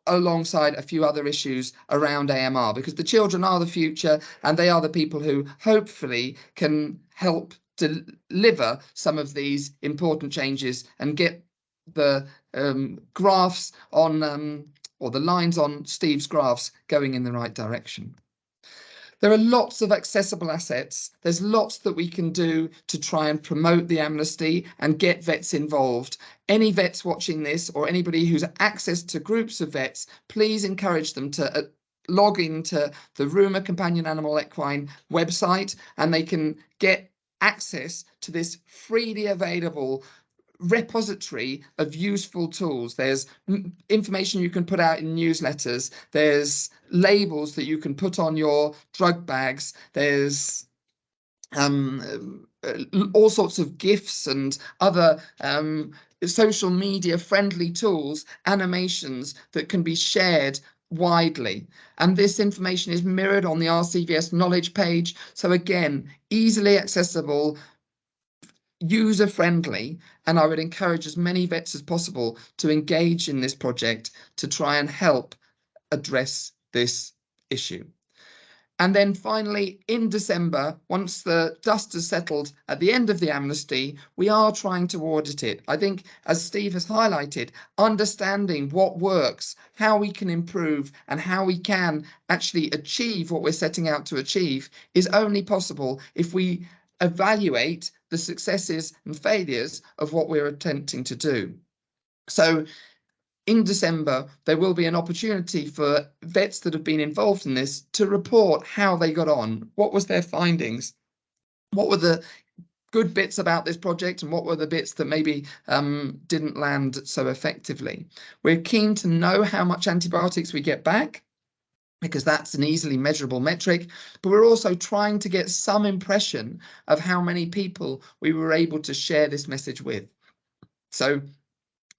Speaker 3: alongside a few other issues around AMR, because the children are the future and they are the people who hopefully can help deliver some of these important changes and get the graphs on or the lines on Steve's graphs going in the right direction. There are lots of accessible assets. There's lots that we can do to try and promote the amnesty and get vets involved. Any vets watching this, or anybody who's access to groups of vets, please encourage them to log into the RUMA Companion Animal Equine website, and they can get access to this freely available repository of useful tools. There's information you can put out in newsletters, there's labels that you can put on your drug bags, there's all sorts of GIFs and other social media friendly tools, animations that can be shared widely. And this information is mirrored on the RCVS knowledge page. So again, easily accessible, user friendly, and I would encourage as many vets as possible to engage in this project to try and help address this issue. And then finally, in December, once the dust has settled at the end of the amnesty, we are trying to audit it. I think, as Steve has highlighted, understanding what works, how we can improve, and how we can actually achieve what we're setting out to achieve is only possible if we evaluate the successes and failures of what we're attempting to do. So in December, there will be an opportunity for vets that have been involved in this to report how they got on, what was their findings, what were the good bits about this project, and what were the bits that maybe didn't land so effectively. We're keen to know how much antibiotics we get back, because that's an easily measurable metric, but we're also trying to get some impression of how many people we were able to share this message with. So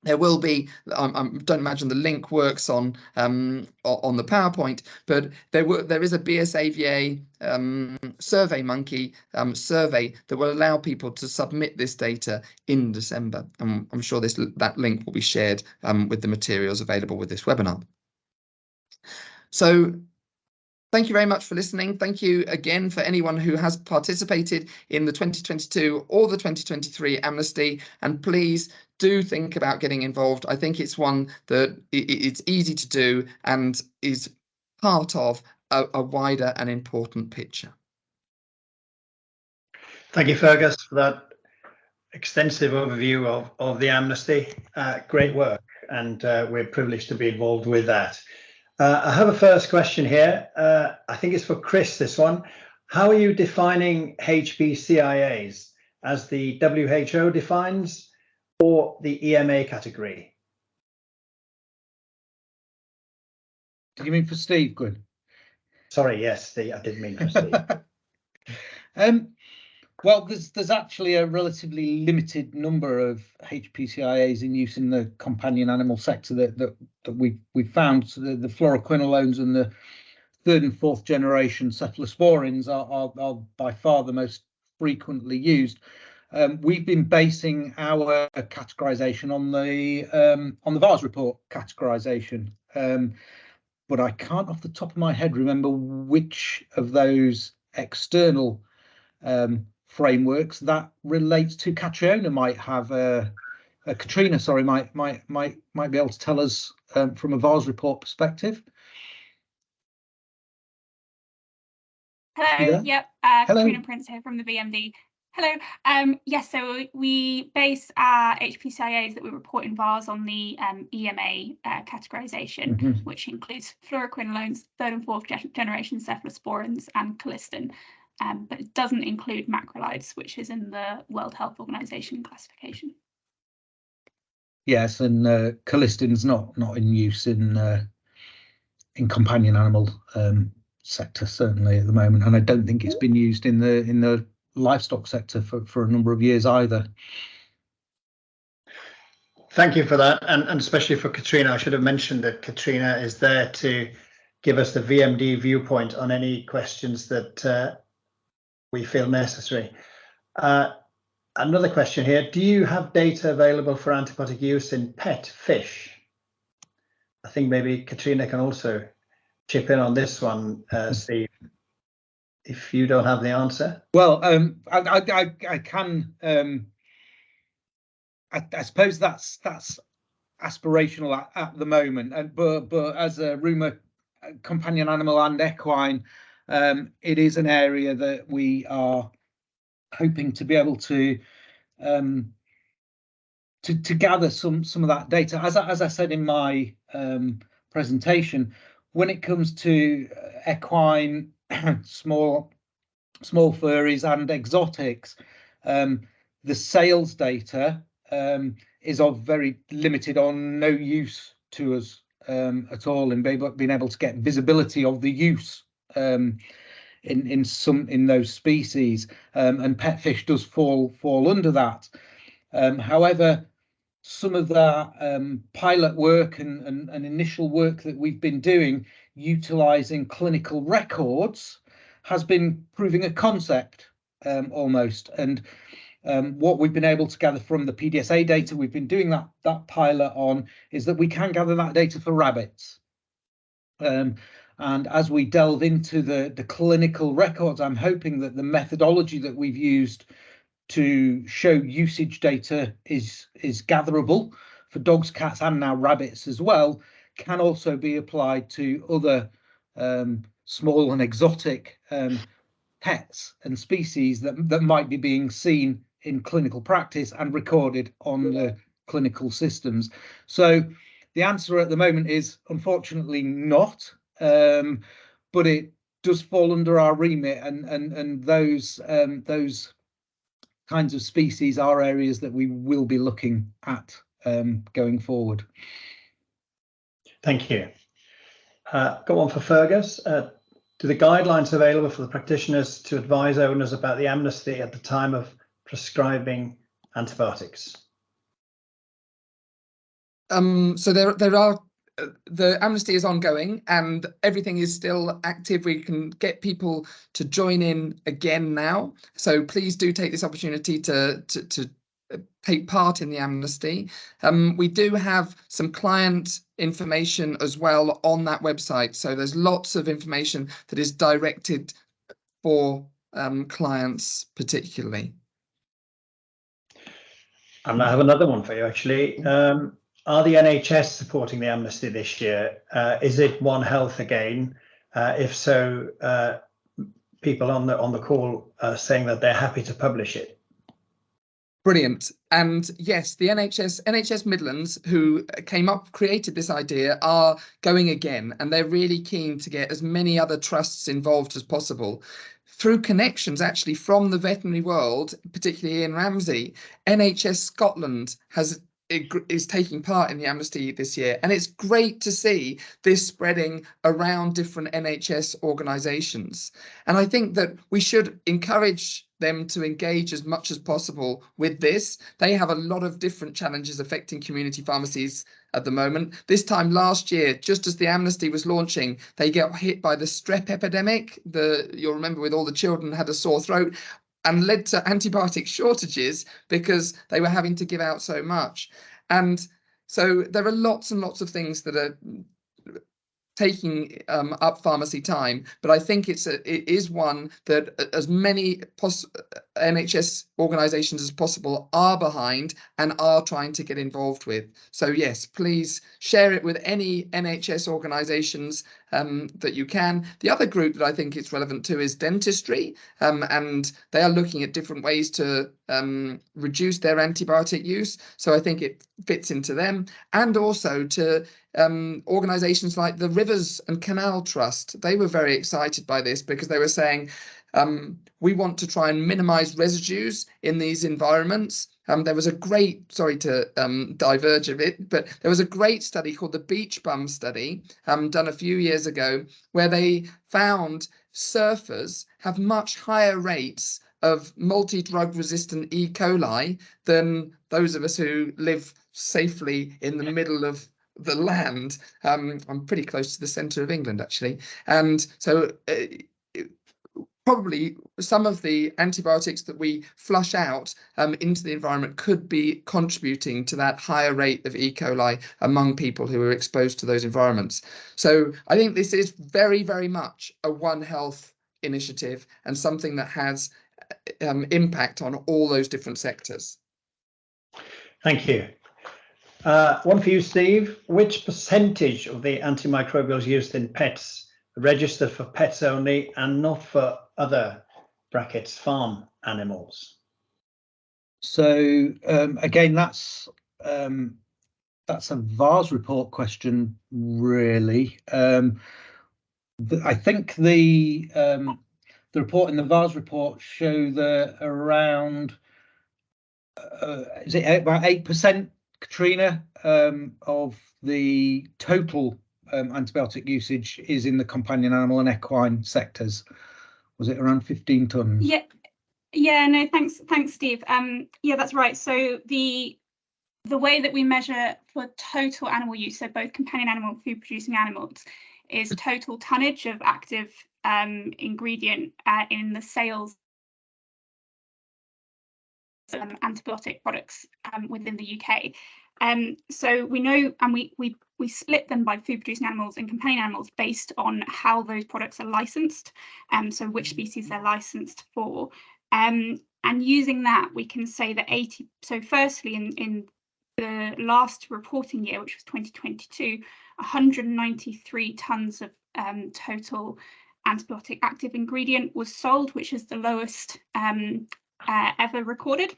Speaker 3: there will be, I don't imagine the link works on the PowerPoint, but there is a BSAVA SurveyMonkey survey that will allow people to submit this data in December. And I'm sure that link will be shared with the materials available with this webinar. So thank you very much for listening. Thank you again for anyone who has participated in the 2022 or the 2023 amnesty, and please do think about getting involved. I think it's one that it's easy to do and is part of a wider and important picture.
Speaker 1: Thank you, Fergus, for that extensive overview of the amnesty. Great work, and we're privileged to be involved with that. I have a first question here. I think it's for Chris, this one. How are you defining HPCIAs, as the WHO defines, or the EMA category?
Speaker 2: Do you mean for Steve, Gwyn?
Speaker 1: Sorry, yes, I did mean for Steve.
Speaker 2: Well, there's actually a relatively limited number of HPCIAs in use in the companion animal sector that we've found. So the fluoroquinolones and the third and fourth generation cephalosporins are by far the most frequently used. We've been basing our categorization on the VARS report categorization, but I can't off the top of my head remember which of those external frameworks that relates to. Catriona might have Katrina, sorry, might be able to tell us from a VARS report perspective.
Speaker 4: Hello, yep,
Speaker 2: Hello.
Speaker 4: Katrina Prince here from the BMD. Hello. Yes, so we base our HPCIAs that we report in VARs on the EMA categorization, which includes fluoroquinolones, third and fourth generation cephalosporins, and colistin. But it doesn't include macrolides, which is in the World Health Organization classification.
Speaker 2: Yes, and colistin's not in use in companion animal sector, certainly at the moment, and I don't think it's been used in the livestock sector for a number of years either.
Speaker 1: Thank you for that, and especially for Katrina. I should have mentioned that Katrina is there to give us the VMD viewpoint on any questions that we feel necessary. Another question here: do you have data available for antibiotic use in pet fish? I think maybe Katrina can also chip in on this one, Steve, if you don't have the answer.
Speaker 2: Well, I can. I suppose that's aspirational at the moment, and but as a RUMA Companion Animal and Equine, it is an area that we are hoping to be able to gather some of that data. As I said in my presentation, when it comes to equine, small furries and exotics, the sales data is of very limited on no use to us at all in being able to get visibility of the use in those species, and pet fish does fall under that. However, some of the pilot work and initial work that we've been doing utilising clinical records has been proving a concept almost. And what we've been able to gather from the PDSA data we've been doing that pilot on is that we can gather that data for rabbits. And as we delve into the clinical records, I'm hoping that the methodology that we've used to show usage data is gatherable for dogs, cats, and now rabbits as well, can also be applied to other small and exotic pets and species that might be being seen in clinical practice and recorded on the clinical systems. So the answer at the moment is unfortunately not, but it does fall under our remit, and those kinds of species are areas that we will be looking at going forward.
Speaker 1: Thank you. Go on for Fergus. Do the guidelines available for the practitioners to advise owners about the amnesty at the time of prescribing antibiotics?
Speaker 3: So there are, the amnesty is ongoing and everything is still active. We can get people to join in again now. So please do take this opportunity to take part in the amnesty. We do have some client information as well on that website. So there's lots of information that is directed for clients particularly.
Speaker 1: And I have another one for you actually. Are the NHS supporting the amnesty this year? Is it One Health again? If so, people on the call are saying that they're happy to publish it.
Speaker 3: Brilliant. And yes, the NHS Midlands, who created this idea, are going again, and they're really keen to get as many other trusts involved as possible. Through connections actually from the veterinary world, particularly in Ramsey, NHS Scotland is taking part in the amnesty this year, and it's great to see this spreading around different NHS organisations. And I think that we should encourage them to engage as much as possible with this. They have a lot of different challenges affecting community pharmacies at the moment. This time last year, just as the amnesty was launching, they got hit by the strep epidemic. You'll remember, with all the children had a sore throat, and led to antibiotic shortages because they were having to give out so much. And so there are lots and lots of things that are taking up pharmacy time, but I think it is one that as many NHS organisations as possible are behind and are trying to get involved with. So yes, please share it with any NHS organisations that you can. The other group that I think it's relevant to is dentistry, and they are looking at different ways to reduce their antibiotic use. So I think it fits into them, and also to organisations like the Rivers and Canal Trust. They were very excited by this because they were saying, we want to try and minimise residues in these environments. There was a great, sorry to diverge a bit, but there was a great study called the Beach Bum Study done a few years ago, where they found surfers have much higher rates of multi-drug resistant E. coli than those of us who live safely in the middle of the land. I'm pretty close to the centre of England, actually. And so probably some of the antibiotics that we flush out into the environment could be contributing to that higher rate of E. coli among people who are exposed to those environments. So I think this is very, very much a One Health initiative and something that has impact on all those different sectors.
Speaker 1: Thank you. One for you, Steve. Which percentage of the antimicrobials used in pets are registered for pets only and not for other brackets farm animals?
Speaker 2: So again, that's a VARS report question, really. I think the report in the VARS report show that around is it about 8%, Katrina, of the total antibiotic usage is in the companion animal and equine sectors. Was it around 15 tons?
Speaker 4: Yeah, no, thanks, Steve. Yeah, that's right. So the way that we measure for total animal use, so both companion animal and food producing animals, is total tonnage of active ingredient in the sales antibiotic products within the UK. So we know, and we split them by food producing animals and companion animals based on how those products are licensed, so which species they're licensed for. And using that, we can say that so firstly, in the last reporting year, which was 2022, 193 tons of total antibiotic active ingredient was sold, which is the lowest ever recorded,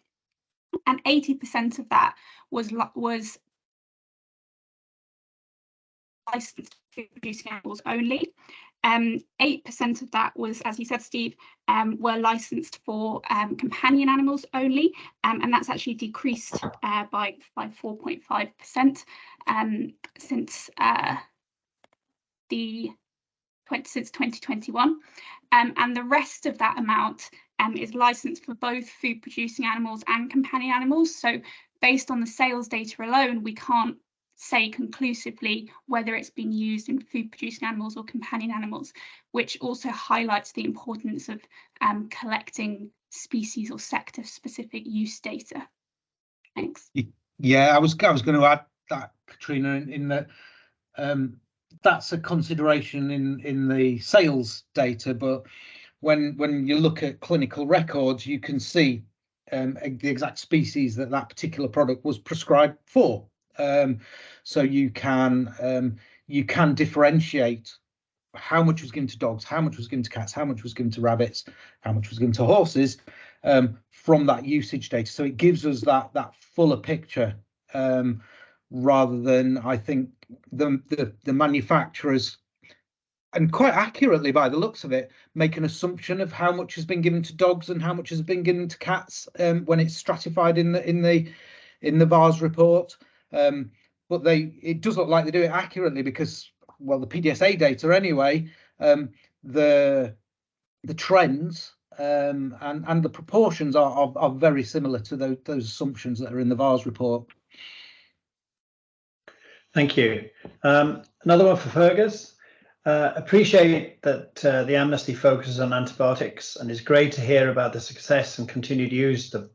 Speaker 4: and 80% of that was licensed for producing animals only. 8% of that was, as you said, Steve, were licensed for companion animals only, and that's actually decreased by 4.5% since 2021, and the rest of that amount is licensed for both food producing animals and companion animals. So based on the sales data alone, we can't say conclusively whether it's been used in food producing animals or companion animals, which also highlights the importance of collecting species or sector specific use data. Thanks.
Speaker 2: Yeah, I was going to add that, Katrina, in that that's a consideration in the sales data, but when you look at clinical records, you can see the exact species that particular product was prescribed for. So you can differentiate how much was given to dogs, how much was given to cats, how much was given to rabbits, how much was given to horses from that usage data. So it gives us that fuller picture, rather than, I think, the manufacturers, and quite accurately by the looks of it, make an assumption of how much has been given to dogs and how much has been given to cats when it's stratified in the VARS report. But it does look like they do it accurately because, well, the PDSA data anyway, the trends and the proportions are very similar to those assumptions that are in the VARS report.
Speaker 1: Thank you. Another one for Fergus. Appreciate that the Amnesty focuses on antibiotics, and it's great to hear about the success and continued use of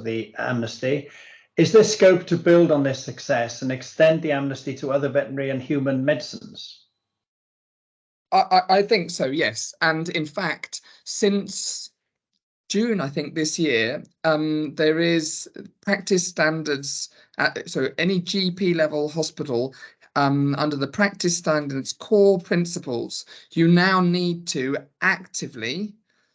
Speaker 1: the Amnesty. Is there scope to build on this success and extend the Amnesty to other veterinary and human medicines?
Speaker 3: I think so, yes. And in fact, since June, I think, this year, there is practice standards. So any GP level hospital, under the practice standards core principles, you now need to actively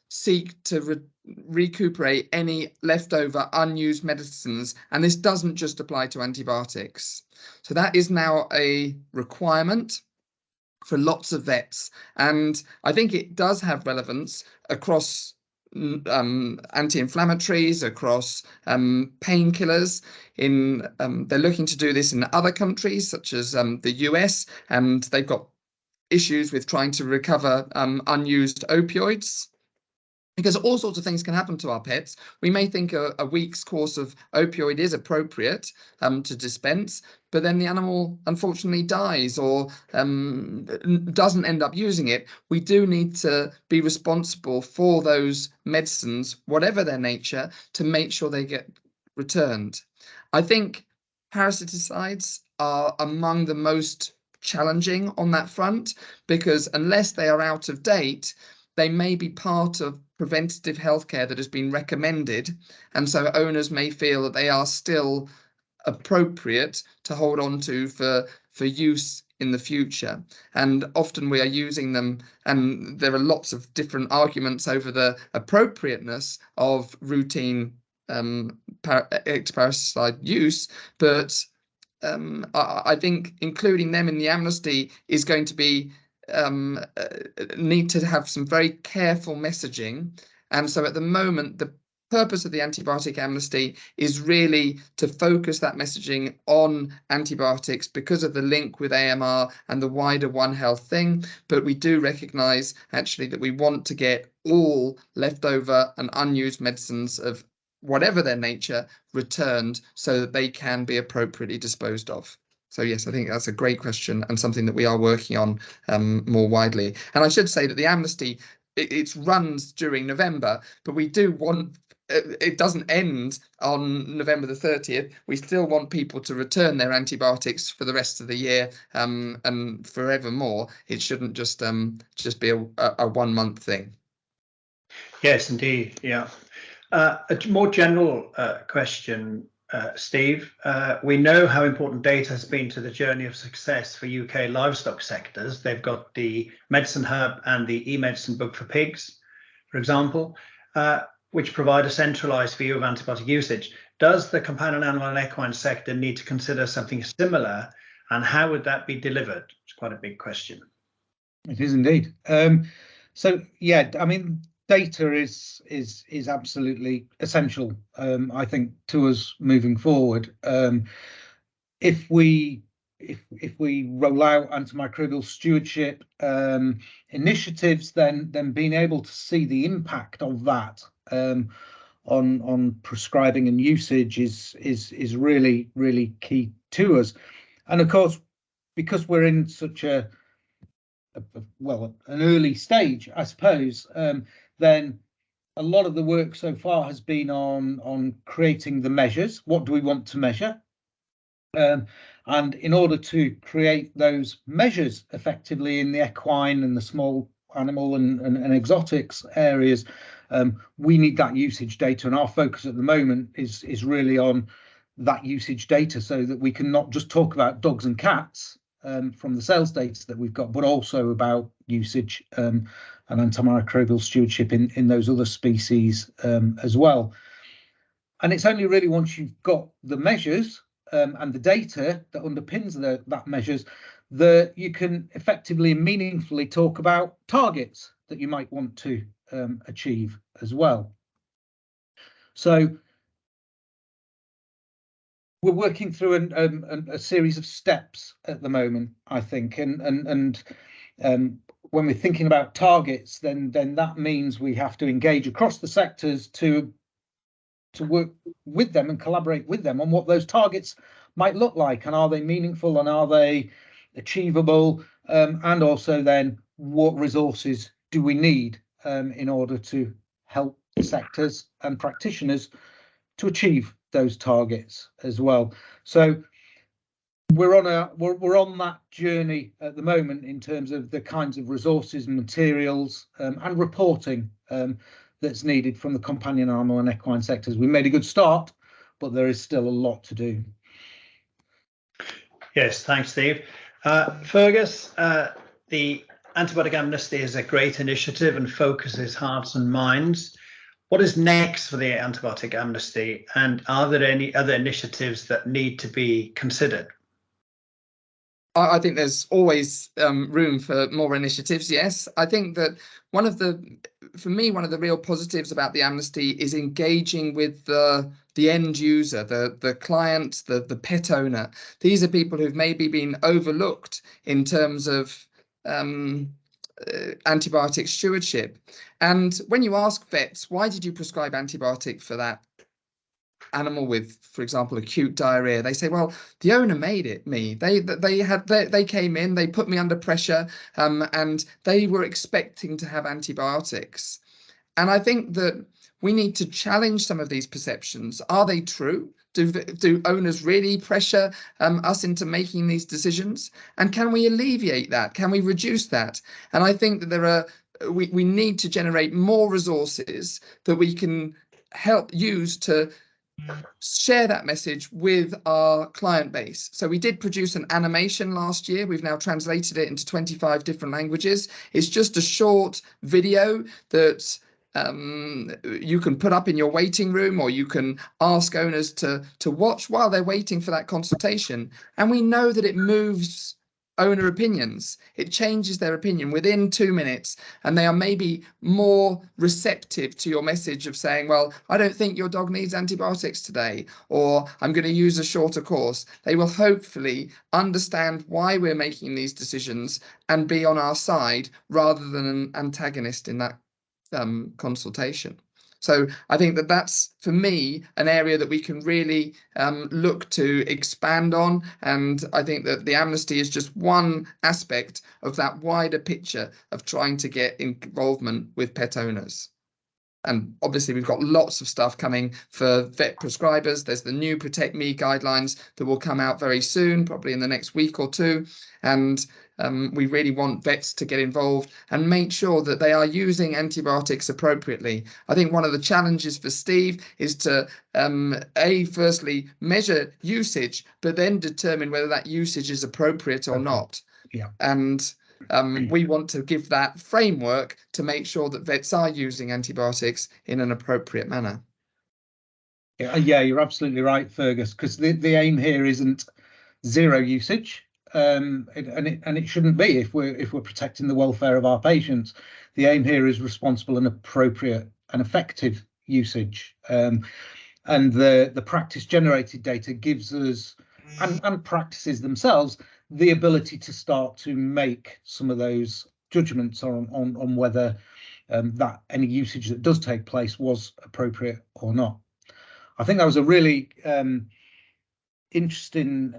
Speaker 3: seek to recuperate any leftover unused medicines. And this doesn't just apply to antibiotics. So that is now a requirement for lots of vets. And I think it does have relevance across anti-inflammatories, across painkillers. They're looking to do this in other countries such as the US, and they've got issues with trying to recover unused opioids, because all sorts of things can happen to our pets. We may think a week's course of opioid is appropriate to dispense, but then the animal unfortunately dies or doesn't end up using it. We do need to be responsible for those medicines, whatever their nature, to make sure they get returned. I think parasiticides are among the most challenging on that front, because unless they are out of date, they may be part of preventative healthcare that has been recommended, and so owners may feel that they are still appropriate to hold on to for use in the future. And often we are using them, and there are lots of different arguments over the appropriateness of routine parasiticide use, but I think including them in the amnesty is going to be need to have some very careful messaging. And so at the moment, the purpose of the antibiotic amnesty is really to focus that messaging on antibiotics because of the link with AMR and the wider One Health thing. But we do recognise actually that we want to get all leftover and unused medicines of whatever their nature returned so that they can be appropriately disposed of. So yes, I think that's a great question and something that we are working on more widely. And I should say that the amnesty, it runs during November, but we do want, it doesn't end on November the 30th. We still want people to return their antibiotics for the rest of the year and forevermore. It shouldn't just be a 1 month thing.
Speaker 1: Yes, indeed. Yeah. A more general question, Steve. We know how important data has been to the journey of success for UK livestock sectors. They've got the Medicine Hub and the e-medicine book for pigs, for example, which provide a centralised view of antibiotic usage. Does the companion animal and equine sector need to consider something similar, and how would that be delivered? It's quite a big question.
Speaker 2: It is indeed. So yeah, I mean, data is absolutely essential, I think, to us moving forward. If we roll out antimicrobial stewardship initiatives, then being able to see the impact of that on prescribing and usage is really key to us. And of course, because we're in such an early stage, I suppose, then a lot of the work so far has been on creating the measures. What do we want to measure? And in order to create those measures effectively in the equine and the small animal and exotics areas, we need that usage data. And our focus at the moment is really on that usage data, so that we can not just talk about dogs and cats from the sales data that we've got, but also about usage and antimicrobial stewardship in those other species as well. And it's only really once you've got the measures and the data that underpins that measures that you can effectively and meaningfully talk about targets that you might want to achieve as well. So we're working through a series of steps at the moment, I think, and when we're thinking about targets, then that means we have to engage across the sectors to work with them and collaborate with them on what those targets might look like, and are they meaningful, and are they achievable, and also then what resources do we need in order to help the sectors and practitioners to achieve those targets as well. So we're on that journey at the moment in terms of the kinds of resources and materials and reporting that's needed from the companion animal and equine sectors. We made a good start, but there is still a lot to do.
Speaker 1: Yes, thanks, Steve. Fergus, the Antibiotic Amnesty is a great initiative and focuses hearts and minds. What is next for the Antibiotic Amnesty, and are there any other initiatives that need to be considered?
Speaker 3: I think there's always room for more initiatives. Yes, I think that for me, one of the real positives about the amnesty is engaging with the end user, the client, the pet owner. These are people who've maybe been overlooked in terms of antibiotic stewardship. And when you ask vets, why did you prescribe antibiotic for that animal with, for example, acute diarrhea, they say, well, the owner made it me. They came in, they put me under pressure, and they were expecting to have antibiotics. And I think that we need to challenge some of these perceptions. Are they true? Do owners really pressure us into making these decisions? And can we alleviate that? Can we reduce that? And I think that we need to generate more resources that we can help use to share that message with our client base. So we did produce an animation last year. We've now translated it into 25 different languages. It's just a short video that you can put up in your waiting room, or you can ask owners to watch while they're waiting for that consultation. And we know that it moves owner opinions. It changes their opinion within 2 minutes, and they are maybe more receptive to your message of saying, well, I don't think your dog needs antibiotics today, or I'm going to use a shorter course. They will hopefully understand why we're making these decisions and be on our side rather than an antagonist in that consultation. So I think that that's, for me, an area that we can really look to expand on. And I think that the amnesty is just one aspect of that wider picture of trying to get involvement with pet owners. And obviously, we've got lots of stuff coming for vet prescribers. There's the new Protect Me guidelines that will come out very soon, probably in the next week or two. And we really want vets to get involved and make sure that they are using antibiotics appropriately. I think one of the challenges for Steve is to, firstly, measure usage, but then determine whether that usage is appropriate or not.
Speaker 2: Yeah.
Speaker 3: And we want to give that framework to make sure that vets are using antibiotics in an appropriate manner.
Speaker 2: Yeah, you're absolutely right, Fergus, because the aim here isn't zero usage, and it shouldn't be if we're protecting the welfare of our patients. The aim here is responsible and appropriate and effective usage, and the practice generated data gives us, and practices themselves, the ability to start to make some of those judgments on whether that any usage that does take place was appropriate or not. I think that was a really interesting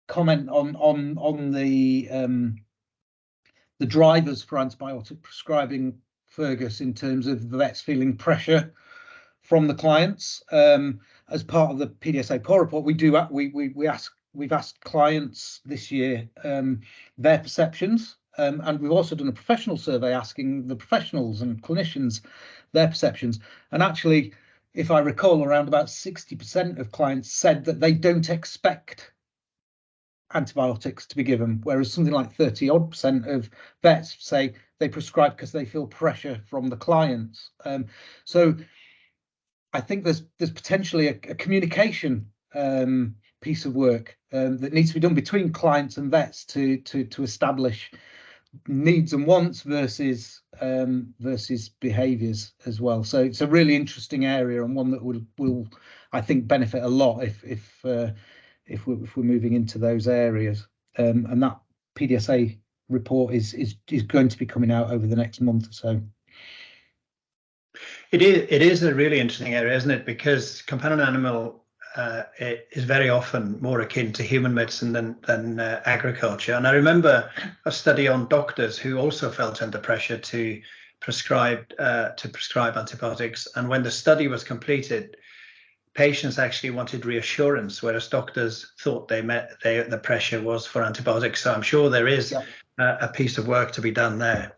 Speaker 2: comment on the drivers for antibiotic prescribing, Fergus, in terms of the vets feeling pressure from the clients. As part of the PDSA POR report, we've asked clients this year their perceptions, and we've also done a professional survey asking the professionals and clinicians their perceptions. And actually, if I recall, around about 60% of clients said that they don't expect antibiotics to be given, whereas something like 30-odd% of vets say they prescribe because they feel pressure from the clients. So I think there's potentially a communication piece of work that needs to be done between clients and vets to establish needs and wants versus behaviours as well. So it's a really interesting area, and one that will I think benefit a lot if we're moving into those areas. And that PDSA report is going to be coming out over the next month or so.
Speaker 1: It is a really interesting area, isn't it? Because companion animal it is very often more akin to human medicine than agriculture. And I remember a study on doctors who also felt under pressure to prescribe antibiotics. And when the study was completed, patients actually wanted reassurance, whereas doctors thought the pressure was for antibiotics. So I'm sure there is a piece of work to be done there.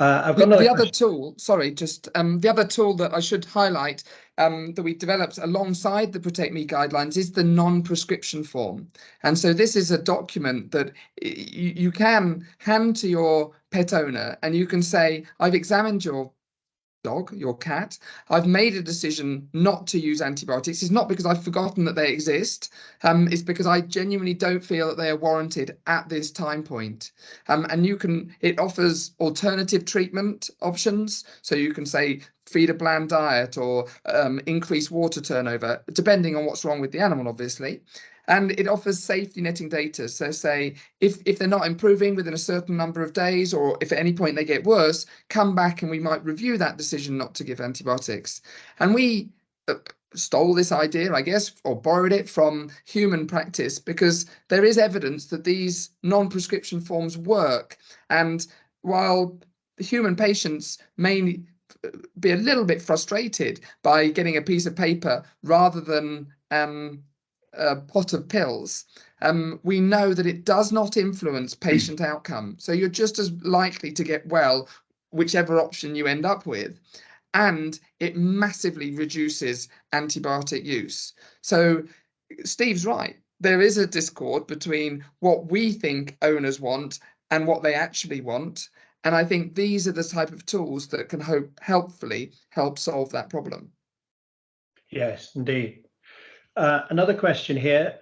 Speaker 1: I've got another
Speaker 3: the other
Speaker 1: question.
Speaker 3: tool, sorry, just the other tool that I should highlight that we developed alongside the Protect Me guidelines is the non-prescription form. And so this is a document that you can hand to your pet owner, and you can say, I've examined your dog, your cat, I've made a decision not to use antibiotics. It's not because I've forgotten that they exist, it's because I genuinely don't feel that they are warranted at this time point. And it offers alternative treatment options, so you can say feed a bland diet or increase water turnover, depending on what's wrong with the animal, obviously. And it offers safety netting data. So say if they're not improving within a certain number of days, or if at any point they get worse, come back and we might review that decision not to give antibiotics. And we stole this idea, I guess, or borrowed it from human practice, because there is evidence that these non-prescription forms work. And while the human patients may be a little bit frustrated by getting a piece of paper rather than a pot of pills, we know that it does not influence patient outcome. So you're just as likely to get well, whichever option you end up with. And it massively reduces antibiotic use. So Steve's right. There is a discord between what we think owners want and what they actually want. And I think these are the type of tools that can helpfully help solve that problem.
Speaker 1: Yes, indeed. Another question here.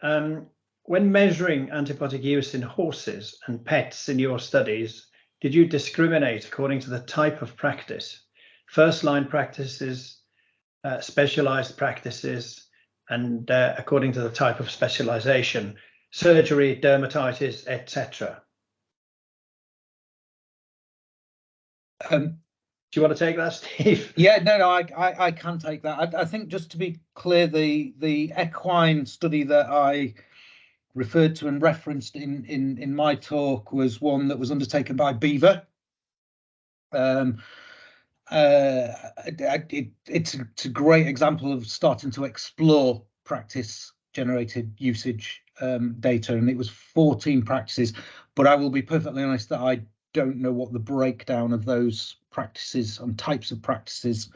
Speaker 1: When measuring antibiotic use in horses and pets in your studies, did you discriminate according to the type of practice? First line practices, specialized practices, and according to the type of specialization, surgery, dermatitis, etc. Do you want to take that, Steve?
Speaker 2: Yeah, no, I can take that. I think, just to be clear, the equine study that I referred to and referenced in my talk was one that was undertaken by Beaver. It's a great example of starting to explore practice generated usage data, and it was 14 practices, but I will be perfectly honest that I don't know what the breakdown of those practices and types of practices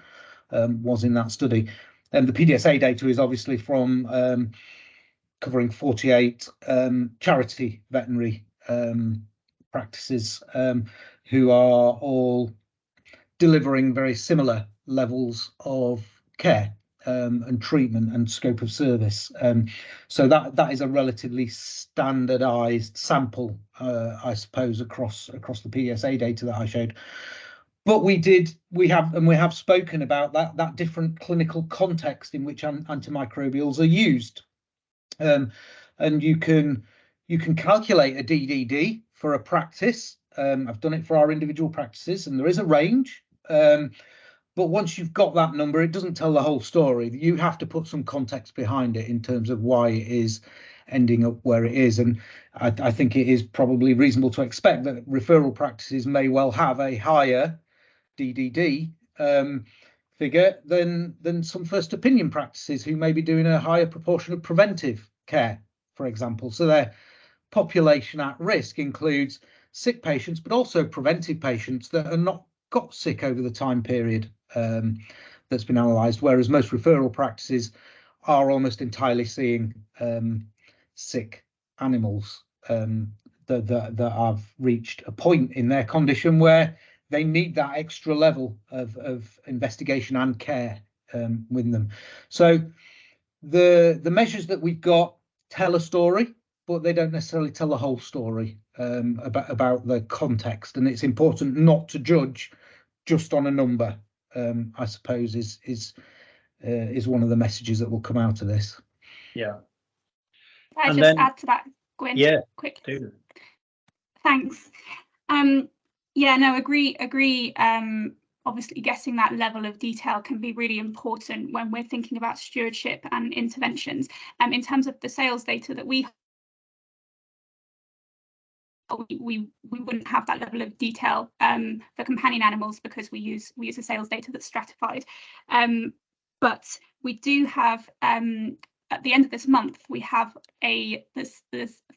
Speaker 2: was in that study. And the PDSA data is obviously from covering 48 charity veterinary practices who are all delivering very similar levels of care and treatment and scope of service. So that is a relatively standardized sample, I suppose, across the PDSA data that I showed. But we have spoken about that different clinical context in which antimicrobials are used. And you can calculate a DDD for a practice. I've done it for our individual practices, and there is a range. But once you've got that number, it doesn't tell the whole story. You have to put some context behind it in terms of why it is ending up where it is. And I think it is probably reasonable to expect that referral practices may well have a higher DDD figure than some first opinion practices who may be doing a higher proportion of preventive care, for example. So their population at risk includes sick patients, but also preventive patients that are not got sick over the time period that's been analysed, whereas most referral practices are almost entirely seeing sick animals that have reached a point in their condition where they need that extra level of investigation and care with them. So the measures that we've got tell a story, but they don't necessarily tell the whole story about the context, and it's important not to judge just on a number. I suppose is one of the messages that will come out of this.
Speaker 1: Yeah.
Speaker 4: Can I just add to that, Gwyn?
Speaker 1: Yeah,
Speaker 4: quickly.
Speaker 1: do.
Speaker 4: Thanks. Yeah, no, agree. Obviously, getting that level of detail can be really important when we're thinking about stewardship and interventions. In terms of the sales data that we wouldn't have that level of detail for companion animals because we use a sales data that's stratified. But we do have at the end of this month, we have this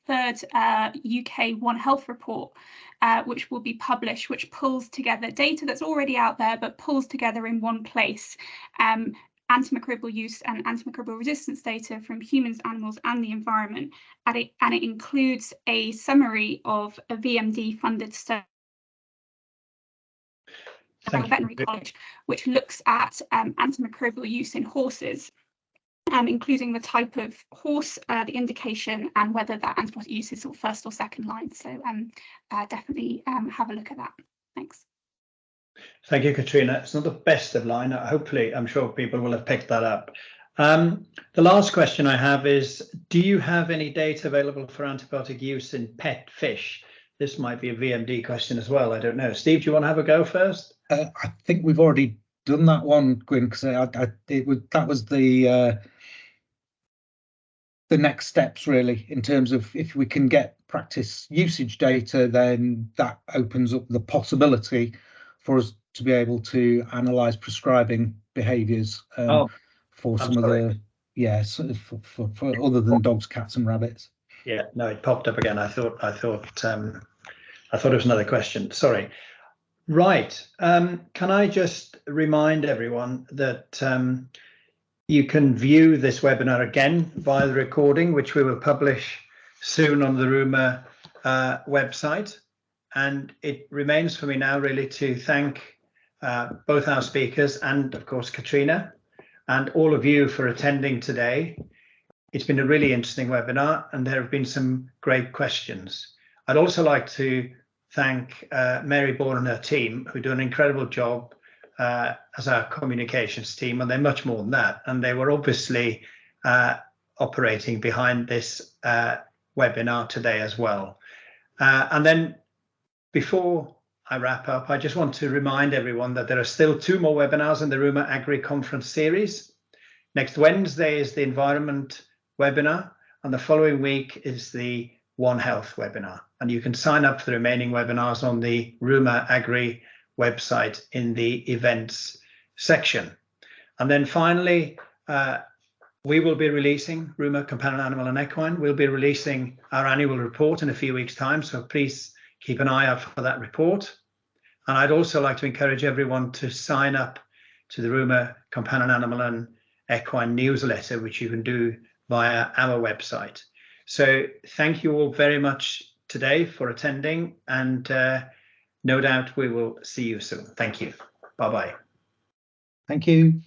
Speaker 4: third UK One Health report, which will be published, which pulls together data that's already out there, but pulls together in one place antimicrobial use and antimicrobial resistance data from humans, animals, and the environment. And it includes a summary of a VMD funded study at the Veterinary College, which looks at antimicrobial use in horses, including the type of horse, the indication, and whether that antibiotic use is first or second line. So definitely have a look at that. Thanks.
Speaker 1: Thank you, Katrina. It's not the best of line. Hopefully, I'm sure people will have picked that up. The last question I have is, do you have any data available for antibiotic use in pet fish? This might be a VMD question as well. I don't know. Steve, do you want to have a go first?
Speaker 2: I think we've already done that one, Gwyn, because that was the next steps really, in terms of if we can get practice usage data, then that opens up the possibility for us to be able to analyze prescribing behaviors for some of the for other than dogs, cats and rabbits.
Speaker 1: Yeah, no, it popped up again. I thought it was another question. Sorry. Right. Can I just remind everyone that you can view this webinar again via the recording, which we will publish soon on the RUMA website. And it remains for me now really to thank both our speakers and, of course, Katrina, and all of you for attending today. It's been a really interesting webinar, and there have been some great questions. I'd also like to thank Mary Bourne and her team, who do an incredible job as our communications team, and they're much more than that. And they were obviously operating behind this webinar today as well. And then before I wrap up, I just want to remind everyone that there are still 2 more webinars in the RUMA Agri conference series. Next Wednesday is the environment webinar, and the following week is the One Health webinar. And you can sign up for the remaining webinars on the RUMA Agri website in the events section. And then finally, we will be releasing, RUMA Companion Animal and Equine, we'll be releasing our annual report in a few weeks' time. So please keep an eye out for that report. And I'd also like to encourage everyone to sign up to the RUMA Companion Animal and Equine newsletter, which you can do via our website. So thank you all very much today for attending, and no doubt we will see you soon. Thank you. Bye-bye.
Speaker 2: Thank you.